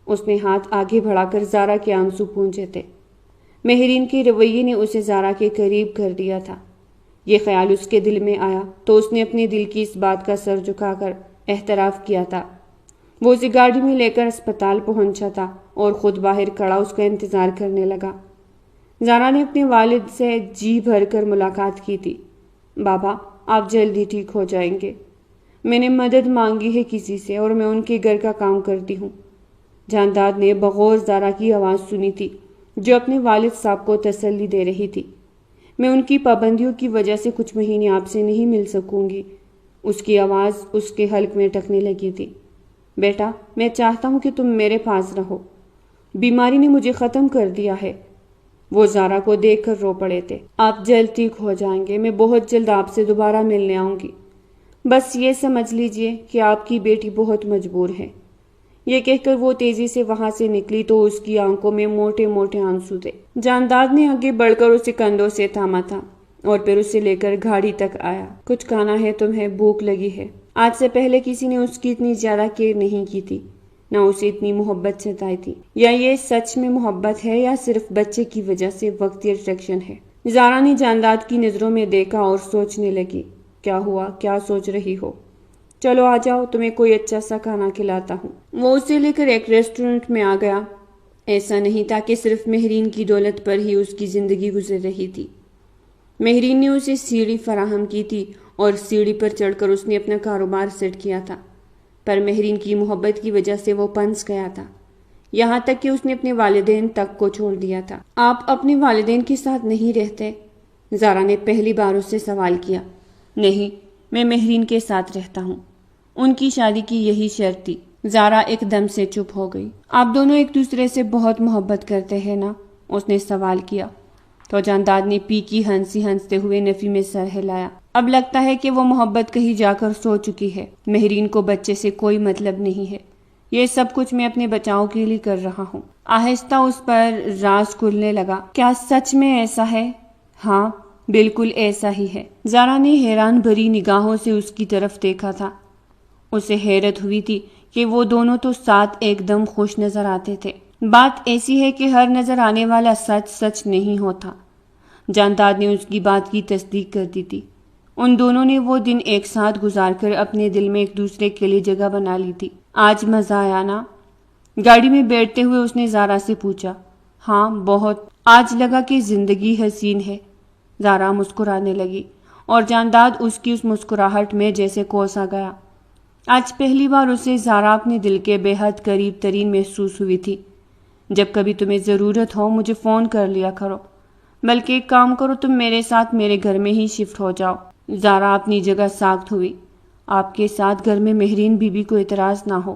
اس نے ہاتھ آگے بڑھا کر زارا کے آنسو پونچھے تھے۔ مہرین کے رویے نے اسے زارا کے قریب کر دیا تھا۔ یہ خیال اس کے دل میں آیا تو اس نے اپنے دل کی اس بات کا سر جھکا کر اعتراف کیا تھا۔ وہ اسے گاڑی میں لے کر اسپتال پہنچا تھا اور خود باہر کھڑا اس کا انتظار کرنے لگا۔ زارا نے اپنے والد سے جی بھر کر ملاقات کی تھی۔ بابا، آپ جلدی ٹھیک ہو جائیں گے۔ میں نے مدد مانگی ہے کسی سے اور میں ان کے گھر کا کام کرتی ہوں۔ جانداد نے بغور زارا کی آواز سنی تھی جو اپنے والد صاحب کو تسلی دے رہی تھی۔ میں ان کی پابندیوں کی وجہ سے کچھ مہینے آپ سے نہیں مل سکوں گی۔ اس کی آواز اس کے حلق میں اٹکنے لگی تھی۔ بیٹا، میں چاہتا ہوں کہ تم میرے پاس رہو، بیماری نے مجھے ختم کر دیا ہے۔ وہ زارا کو دیکھ کر رو پڑے تھے۔ آپ جلد ٹھیک ہو جائیں گے، میں بہت جلد آپ سے دوبارہ ملنے آؤں گی۔ بس یہ سمجھ لیجئے کہ آپ کی بیٹی بہت مجبور ہے۔ یہ کہہ کر وہ تیزی سے وہاں سے نکلی تو اس کی آنکھوں میں موٹے موٹے آنسو تھے۔ جانداد نے آگے بڑھ کر اسے کندھوں سے تھاما تھا اور پھر اسے لے کر گاڑی تک آیا۔ کچھ کھانا ہے تمہیں؟ بھوک لگی ہے؟ آج سے پہلے کسی نے اس کی اتنی زیادہ کیئر نہیں کی تھی، نہ اسے اتنی محبت جتائی تھی۔ یا یہ سچ میں محبت ہے یا صرف بچے کی وجہ سے وقتی اٹریکشن ہے؟ زارا نے جانداد کی نظروں میں دیکھا اور سوچنے لگی۔ کیا ہوا؟ کیا سوچ رہی ہو؟ چلو آ جاؤ، تمہیں کوئی اچھا سا کھانا کھلاتا ہوں۔ وہ اسے لے کر ایک ریسٹورنٹ میں آ گیا۔ ایسا نہیں تھا کہ صرف مہرین کی دولت پر ہی اس کی زندگی گزر رہی تھی۔ مہرین نے اسے سیڑھی فراہم کی تھی اور سیڑھی پر چڑھ کر اس نے اپنا کاروبار سیٹ کیا تھا، پر مہرین کی محبت کی وجہ سے وہ پنس گیا تھا، یہاں تک کہ اس نے اپنے والدین تک کو چھوڑ دیا تھا۔ آپ اپنے والدین کے ساتھ نہیں رہتے؟ زارا نے پہلی بار اس سے سوال کیا۔ نہیں، میں مہرین کے ساتھ رہتا ہوں۔ ان کی شادی کی یہی شرط تھی۔ زارا ایک دم سے چپ ہو گئی۔ آپ دونوں ایک دوسرے سے بہت محبت کرتے ہیں نا؟ اس نے سوال کیا تو جانداد نے پی کی ہنستے ہوئے نفی میں سر ہلایا۔ اب لگتا ہے کہ وہ محبت کہیں جا کر سو چکی ہے۔ مہرین کو بچے سے کوئی مطلب نہیں ہے۔ یہ سب کچھ میں اپنے بچاؤ کے لیے کر رہا ہوں۔ آہستہ اس پر راز کھلنے لگا۔ کیا سچ میں ایسا ہے؟ ہاں بالکل ایسا ہی ہے۔ زارا نے حیران بھری نگاہوں سے اس کی طرف دیکھا تھا۔ اسے حیرت ہوئی تھی کہ وہ دونوں تو ساتھ ایک دم خوش نظر آتے تھے۔ بات ایسی ہے کہ ہر نظر آنے والا سچ سچ نہیں ہوتا۔ جانداد نے اس کی بات کی تصدیق کر دی تھی۔ ان دونوں نے وہ دن ایک ساتھ گزار کر اپنے دل میں ایک دوسرے کے لیے جگہ بنا لی تھی۔ آج مزہ آیا نا؟ گاڑی میں بیٹھتے ہوئے اس نے زارا سے پوچھا۔ ہاں بہت، آج لگا کہ زندگی حسین ہے۔ زارا مسکرانے لگی اور جانداد اس کی اس مسکراہٹ میں جیسے کوسا گیا۔ آج پہلی بار اسے زارا اپنے دل کے بے حد قریب ترین محسوس ہوئی تھی۔ جب کبھی تمہیں ضرورت ہو مجھے فون کر لیا کرو، بلکہ ایک کام کرو تم میرے ساتھ میرے گھر میں ہی شفٹ ہو جاؤ۔ زارا اپنی جگہ ساکت ہوئی۔ آپ کے ساتھ گھر میں مہرین بی بی کو اعتراض نہ ہو؟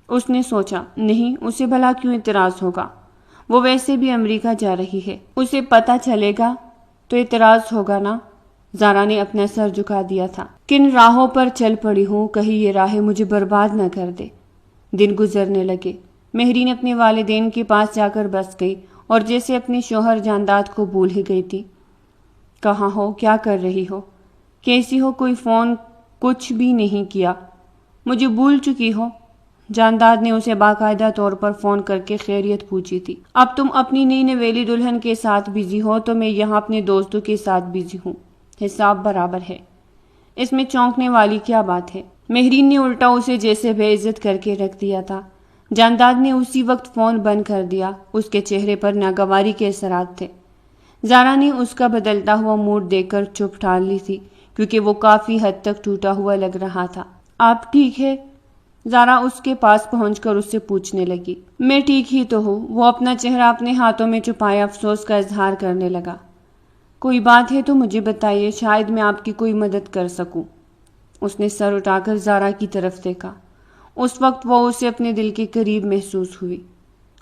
اس نے سوچا، نہیں اسے بھلا کیوں اعتراض ہوگا؟ وہ ویسے بھی امریکہ جا رہی ہے، اسے پتہ چلے گا تو اعتراض ہوگا نا؟ زارا نے اپنا سر جھکا دیا تھا۔ کن راہوں پر چل پڑی ہوں، کہیں یہ راہیں مجھے برباد نہ کر دے۔ دن گزرنے لگے۔ مہرین اپنے والدین کے پاس جا کر بس گئی اور جیسے اپنے شوہر جانداد کو بھول ہی گئی تھی۔ کہاں ہو؟ کیا کر رہی ہو؟ کیسی ہو؟ کوئی فون کچھ بھی نہیں کیا؟ مجھے بھول چکی ہو؟ جانداد نے اسے باقاعدہ طور پر فون کر کے خیریت پوچھی تھی۔ اب تم اپنی نئی نویلی دلہن کے ساتھ بزی ہو تو میں یہاں اپنے دوستوں کے ساتھ بزی ہوں۔ حساب برابر ہے۔ اس میں چونکنے والی کیا بات ہے؟ مہرین نے الٹا اسے جیسے بے عزت کر کے رکھ دیا تھا۔ جانداد نے اسی وقت فون بند کر دیا۔ اس کے چہرے پر ناگواری کے اثرات تھے۔ زارا نے اس کا بدلتا ہوا موڈ دیکھ کر چپ ٹال لی تھی، کیونکہ وہ کافی حد تک ٹوٹا ہوا لگ رہا تھا۔ آپ ٹھیک ہے؟ زارا اس کے پاس پہنچ کر اس سے پوچھنے لگی۔ میں ٹھیک ہی تو ہوں۔ وہ اپنا چہرہ اپنے ہاتھوں میں چھپائے افسوس کا اظہار کرنے لگا۔ کوئی بات ہے تو مجھے بتائیے، شاید میں آپ کی کوئی مدد کر سکوں۔ اس نے سر اٹھا کر زارا کی طرف دیکھا۔ اس وقت وہ اسے اپنے دل کے قریب محسوس ہوئی۔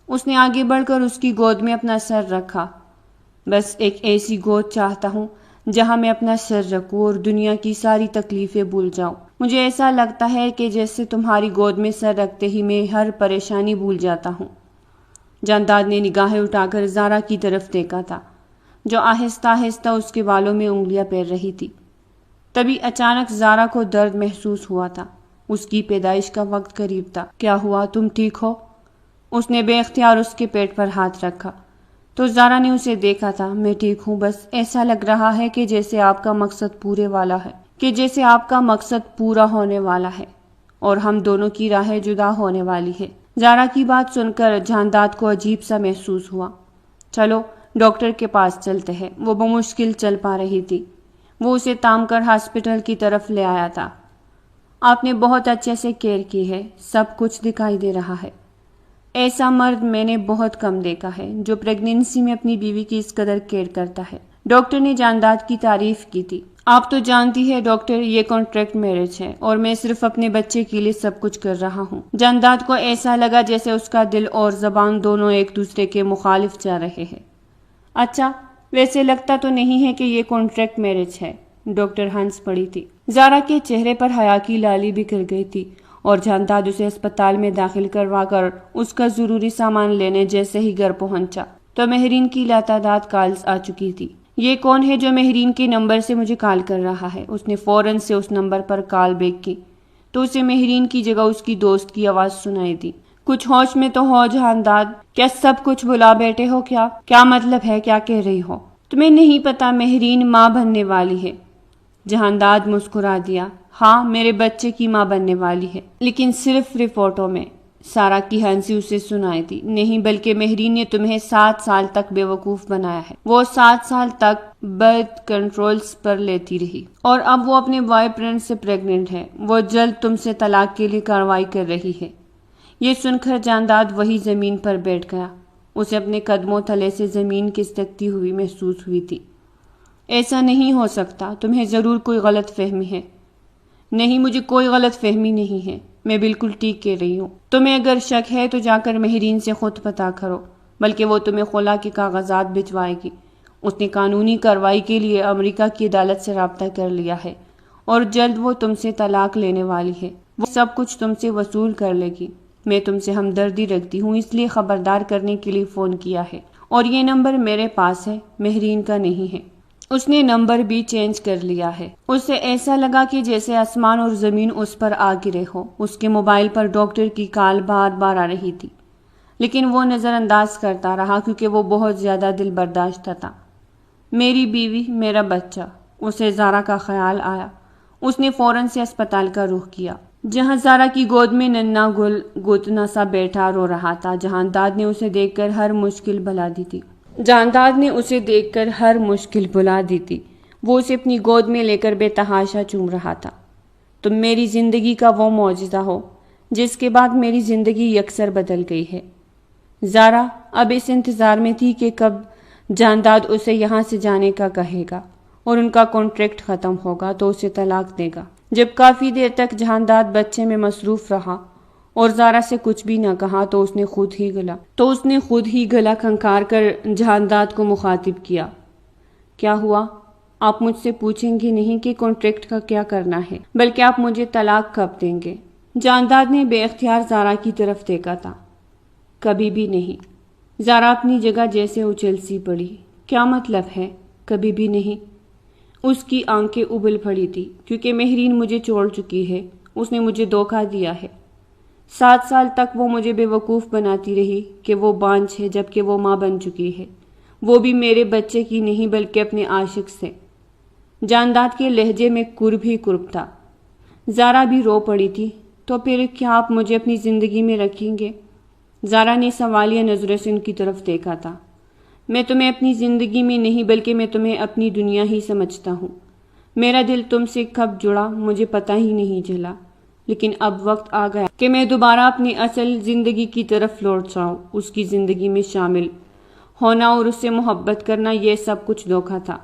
اس نے آگے بڑھ کر اس کی گود میں اپنا سر رکھا۔ بس ایک ایسی گود چاہتا ہوں جہاں میں اپنا سر رکھوں اور دنیا کی ساری تکلیفیں بھول جاؤں۔ مجھے ایسا لگتا ہے کہ جیسے تمہاری گود میں سر رکھتے ہی میں ہر پریشانی بھول جاتا ہوں۔ جانداد نے نگاہیں اٹھا کر زارا کی طرف دیکھا تھا، جو آہستہ آہستہ اس کے بالوں میں انگلیاں پھیر رہی تھی۔ تبھی اچانک زارا کو درد محسوس ہوا تھا۔ اس کی پیدائش کا وقت قریب تھا۔ کیا ہوا؟ تم ٹھیک ہو؟ اس نے بے اختیار اس کے پیٹ پر ہاتھ رکھا تو زارا نے اسے دیکھا تھا۔ میں ٹھیک ہوں، بس ایسا لگ رہا ہے کہ جیسے آپ کا مقصد پورا ہونے والا ہے اور ہم دونوں کی راہیں جدا ہونے والی ہے۔ زارا کی بات سن کر جانداد کو عجیب سا محسوس ہوا۔ چلو ڈاکٹر کے پاس چلتے ہیں۔ وہ بمشکل چل پا رہی تھی۔ وہ اسے تام کر ہاسپٹل کی طرف لے آیا تھا۔ آپ نے بہت اچھے سے کیئر کی ہے، سب کچھ دکھائی دے رہا ہے۔ ایسا مرد میں نے بہت کم دیکھا ہے جو پریگنینسی میں اپنی بیوی کی اس قدر کیئر کرتا ہے۔ ڈاکٹر نے جانداد کی تعریف کی تھی۔ آپ تو جانتی ہے ڈاکٹر، یہ کانٹریکٹ میرج ہے اور میں صرف اپنے بچے کے لیے سب کچھ کر رہا ہوں۔ جانداد کو ایسا لگا جیسے اس کا دل اور زبان دونوں ایک دوسرے کے مخالف جا رہے ہیں۔ اچھا، ویسے لگتا تو نہیں ہے کہ یہ کانٹریکٹ میرج ہے۔ ڈاکٹر ہنس پڑی تھی۔ زارا کے چہرے پر حیا کی لالی بکھر گئی تھی اور جانداد اسے اسپتال میں داخل کروا کر اس کا ضروری سامان لینے جیسے ہی گھر پہنچا تو مہرین کی لاتعداد کالز آ چکی تھی۔ یہ کون ہے جو مہرین کے نمبر سے مجھے کال کر رہا ہے؟ اس نے فوراً سے اس نمبر پر کال بیک کی تو اسے مہرین کی جگہ اس کی دوست کی آواز سنائی دی۔ کچھ ہوش میں تو ہو جانداد، کیا سب کچھ بھلا بیٹھے ہو؟ کیا مطلب ہے؟ کیا کہہ رہی ہو؟ تمہیں نہیں پتا مہرین ماں بننے والی ہے؟ جانداد مسکرا دیا۔ ہاں، میرے بچے کی ماں بننے والی ہے، لیکن صرف رپورٹوں میں۔ سارا کی ہنسی اسے سنائی دی۔ نہیں، بلکہ مہرین نے تمہیں 7 سال تک بے وقوف بنایا ہے۔ وہ 7 سال تک برتھ کنٹرولز پر لیتی رہی اور اب وہ اپنے بوائے فرینڈ سے پریگننٹ ہے۔ وہ جلد تم سے طلاق کے لیے کارروائی کر رہی ہے۔ یہ سن کر جانداد وہی زمین پر بیٹھ گیا۔ اسے اپنے قدموں تلے سے زمین کھسکتی ہوئی محسوس ہوئی تھی۔ ایسا نہیں ہو سکتا، تمہیں ضرور کوئی غلط فہمی ہے۔ نہیں، مجھے کوئی غلط فہمی نہیں ہے، میں بالکل ٹھیک کہہ رہی ہوں۔ تمہیں اگر شک ہے تو جا کر مہرین سے خود پتہ کرو، بلکہ وہ تمہیں خلا کے کاغذات بھجوائے گی۔ اس نے قانونی کارروائی کے لیے امریکہ کی عدالت سے رابطہ کر لیا ہے اور جلد وہ تم سے طلاق لینے والی ہے۔ وہ سب کچھ تم سے وصول کر لے گی۔ میں تم سے ہمدردی رکھتی ہوں، اس لیے خبردار کرنے کے لیے فون کیا ہے، اور یہ نمبر میرے پاس ہے، مہرین کا نہیں ہے۔ اس نے نمبر بھی چینج کر لیا ہے۔ اسے ایسا لگا کہ جیسے آسمان اور زمین اس پر آ گرے ہو۔ اس کے موبائل پر ڈاکٹر کی کال بار بار آ رہی تھی، لیکن وہ نظر انداز کرتا رہا کیونکہ وہ بہت زیادہ دل برداشتہ تھا۔ میری بیوی، میرا بچہ، اسے زارا کا خیال آیا۔ اس نے فوراً سے اسپتال کا رخ کیا، جہاں زارا کی گود میں ننھا گل گوتنا سا بیٹھا رو رہا تھا۔ جہانداد نے اسے دیکھ کر ہر مشکل بھلا دی تھی۔ وہ اسے اپنی گود میں لے کر بے تحاشا چوم رہا تھا۔ تم میری زندگی کا وہ معجزہ ہو جس کے بعد میری زندگی یکسر بدل گئی ہے۔ زارا اب اس انتظار میں تھی کہ کب جانداد اسے یہاں سے جانے کا کہے گا اور ان کا کانٹریکٹ ختم ہوگا تو اسے طلاق دے گا۔ جب کافی دیر تک جانداد بچے میں مصروف رہا اور زارا سے کچھ بھی نہ کہا تو اس نے خود ہی گلا کھنکار کر جانداد کو مخاطب کیا۔ کیا ہوا؟ آپ مجھ سے پوچھیں گے نہیں کہ کانٹریکٹ کا کیا کرنا ہے، بلکہ آپ مجھے طلاق کب دیں گے؟ جانداد نے بے اختیار زارا کی طرف دیکھا تھا۔ کبھی بھی نہیں۔ زارا اپنی جگہ جیسے اچھل سی پڑی۔ کیا مطلب ہے کبھی بھی نہیں؟ اس کی آنکھیں ابل پڑی تھی، کیونکہ مہرین مجھے چھوڑ چکی ہے، اس نے مجھے دھوکہ دیا ہے۔ 7 سال تک وہ مجھے بے وقوف بناتی رہی کہ وہ بانجھ ہے، جبکہ وہ ماں بن چکی ہے، وہ بھی میرے بچے کی نہیں بلکہ اپنے عاشق سے۔ جانداد کے لہجے میں قرب ہی قرب تھا۔ زارا بھی رو پڑی تھی۔ تو پھر کیا آپ مجھے اپنی زندگی میں رکھیں گے؟ زارا نے سوالیہ نظروں سے ان کی طرف دیکھا تھا۔ میں تمہیں اپنی زندگی میں نہیں بلکہ میں تمہیں اپنی دنیا ہی سمجھتا ہوں۔ میرا دل تم سے کب جڑا مجھے پتہ ہی نہیں چلا، لیکن اب وقت آ گیا کہ میں دوبارہ اپنی اصل زندگی کی طرف لوٹ جاؤں۔ اس کی زندگی میں شامل ہونا اور اس سے محبت کرنا، یہ سب کچھ دھوکہ تھا،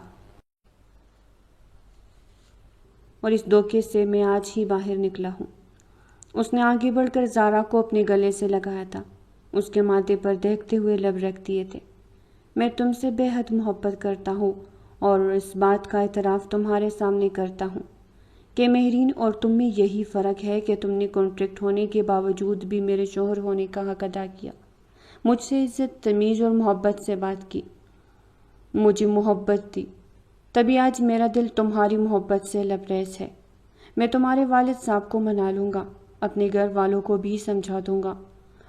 اور اس دھوکے سے میں آج ہی باہر نکلا ہوں۔ اس نے آگے بڑھ کر زارا کو اپنے گلے سے لگایا تھا، اس کے ماتھے پر دیکھتے ہوئے لب رکھ دیے تھے۔ میں تم سے بے حد محبت کرتا ہوں اور اس بات کا اعتراف تمہارے سامنے کرتا ہوں کہ مہرین اور تم میں یہی فرق ہے کہ تم نے کانٹریکٹ ہونے کے باوجود بھی میرے شوہر ہونے کا حق ادا کیا، مجھ سے عزت، تمیز اور محبت سے بات کی، مجھے محبت دی، تبھی آج میرا دل تمہاری محبت سے لبریز ہے۔ میں تمہارے والد صاحب کو منا لوں گا، اپنے گھر والوں کو بھی سمجھا دوں گا۔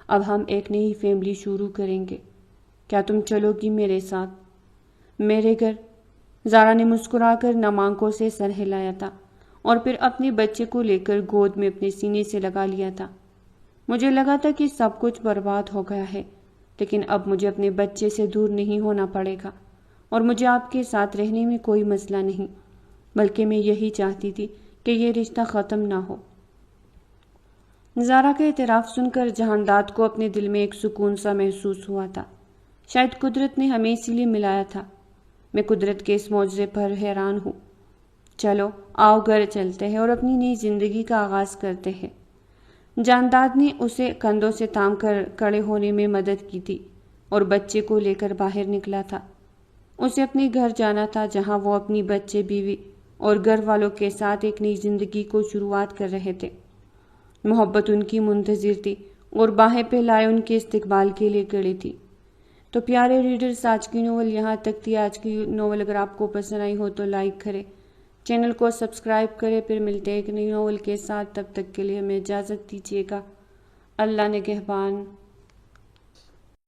اب ہم ایک نئی فیملی شروع کریں گے۔ کیا تم چلو گی میرے ساتھ میرے گھر؟ زارا نے مسکرا کر نم آنکھوں سے سر ہلایا تھا اور پھر اپنے بچے کو لے کر گود میں اپنے سینے سے لگا لیا تھا۔ مجھے لگا تھا کہ سب کچھ برباد ہو گیا ہے، لیکن اب مجھے اپنے بچے سے دور نہیں ہونا پڑے گا، اور مجھے آپ کے ساتھ رہنے میں کوئی مسئلہ نہیں، بلکہ میں یہی چاہتی تھی کہ یہ رشتہ ختم نہ ہو۔ زارا کا اعتراف سن کر جہانداد کو اپنے دل میں ایک سکون سا محسوس ہوا تھا۔ شاید قدرت نے ہمیں اسی لیے ملایا تھا۔ میں قدرت کے اس معجزے پر حیران ہوں۔ چلو آؤ گھر چلتے ہیں اور اپنی نئی زندگی کا آغاز کرتے ہیں۔ جانداد نے اسے کندھوں سے تھام کر کھڑے ہونے میں مدد کی تھی اور بچے کو لے کر باہر نکلا تھا۔ اسے اپنے گھر جانا تھا، جہاں وہ اپنی بچے، بیوی اور گھر والوں کے ساتھ ایک نئی زندگی کو شروعات کر رہے تھے۔ محبت ان کی منتظر تھی اور باہیں پھیلائے ان کے استقبال کے لیے کھڑی تھی۔ تو پیارے ریڈرز، آج کی ناول یہاں تک تھی۔ آج کی ناول اگر آپ کو پسند آئی ہو تو لائک کریں، چینل کو سبسکرائب کریں۔ پھر ملتے ہیں ایک نئی ناول کے ساتھ، تب تک کے لیے ہمیں اجازت دیجیے گا۔ اللہ نگہبان۔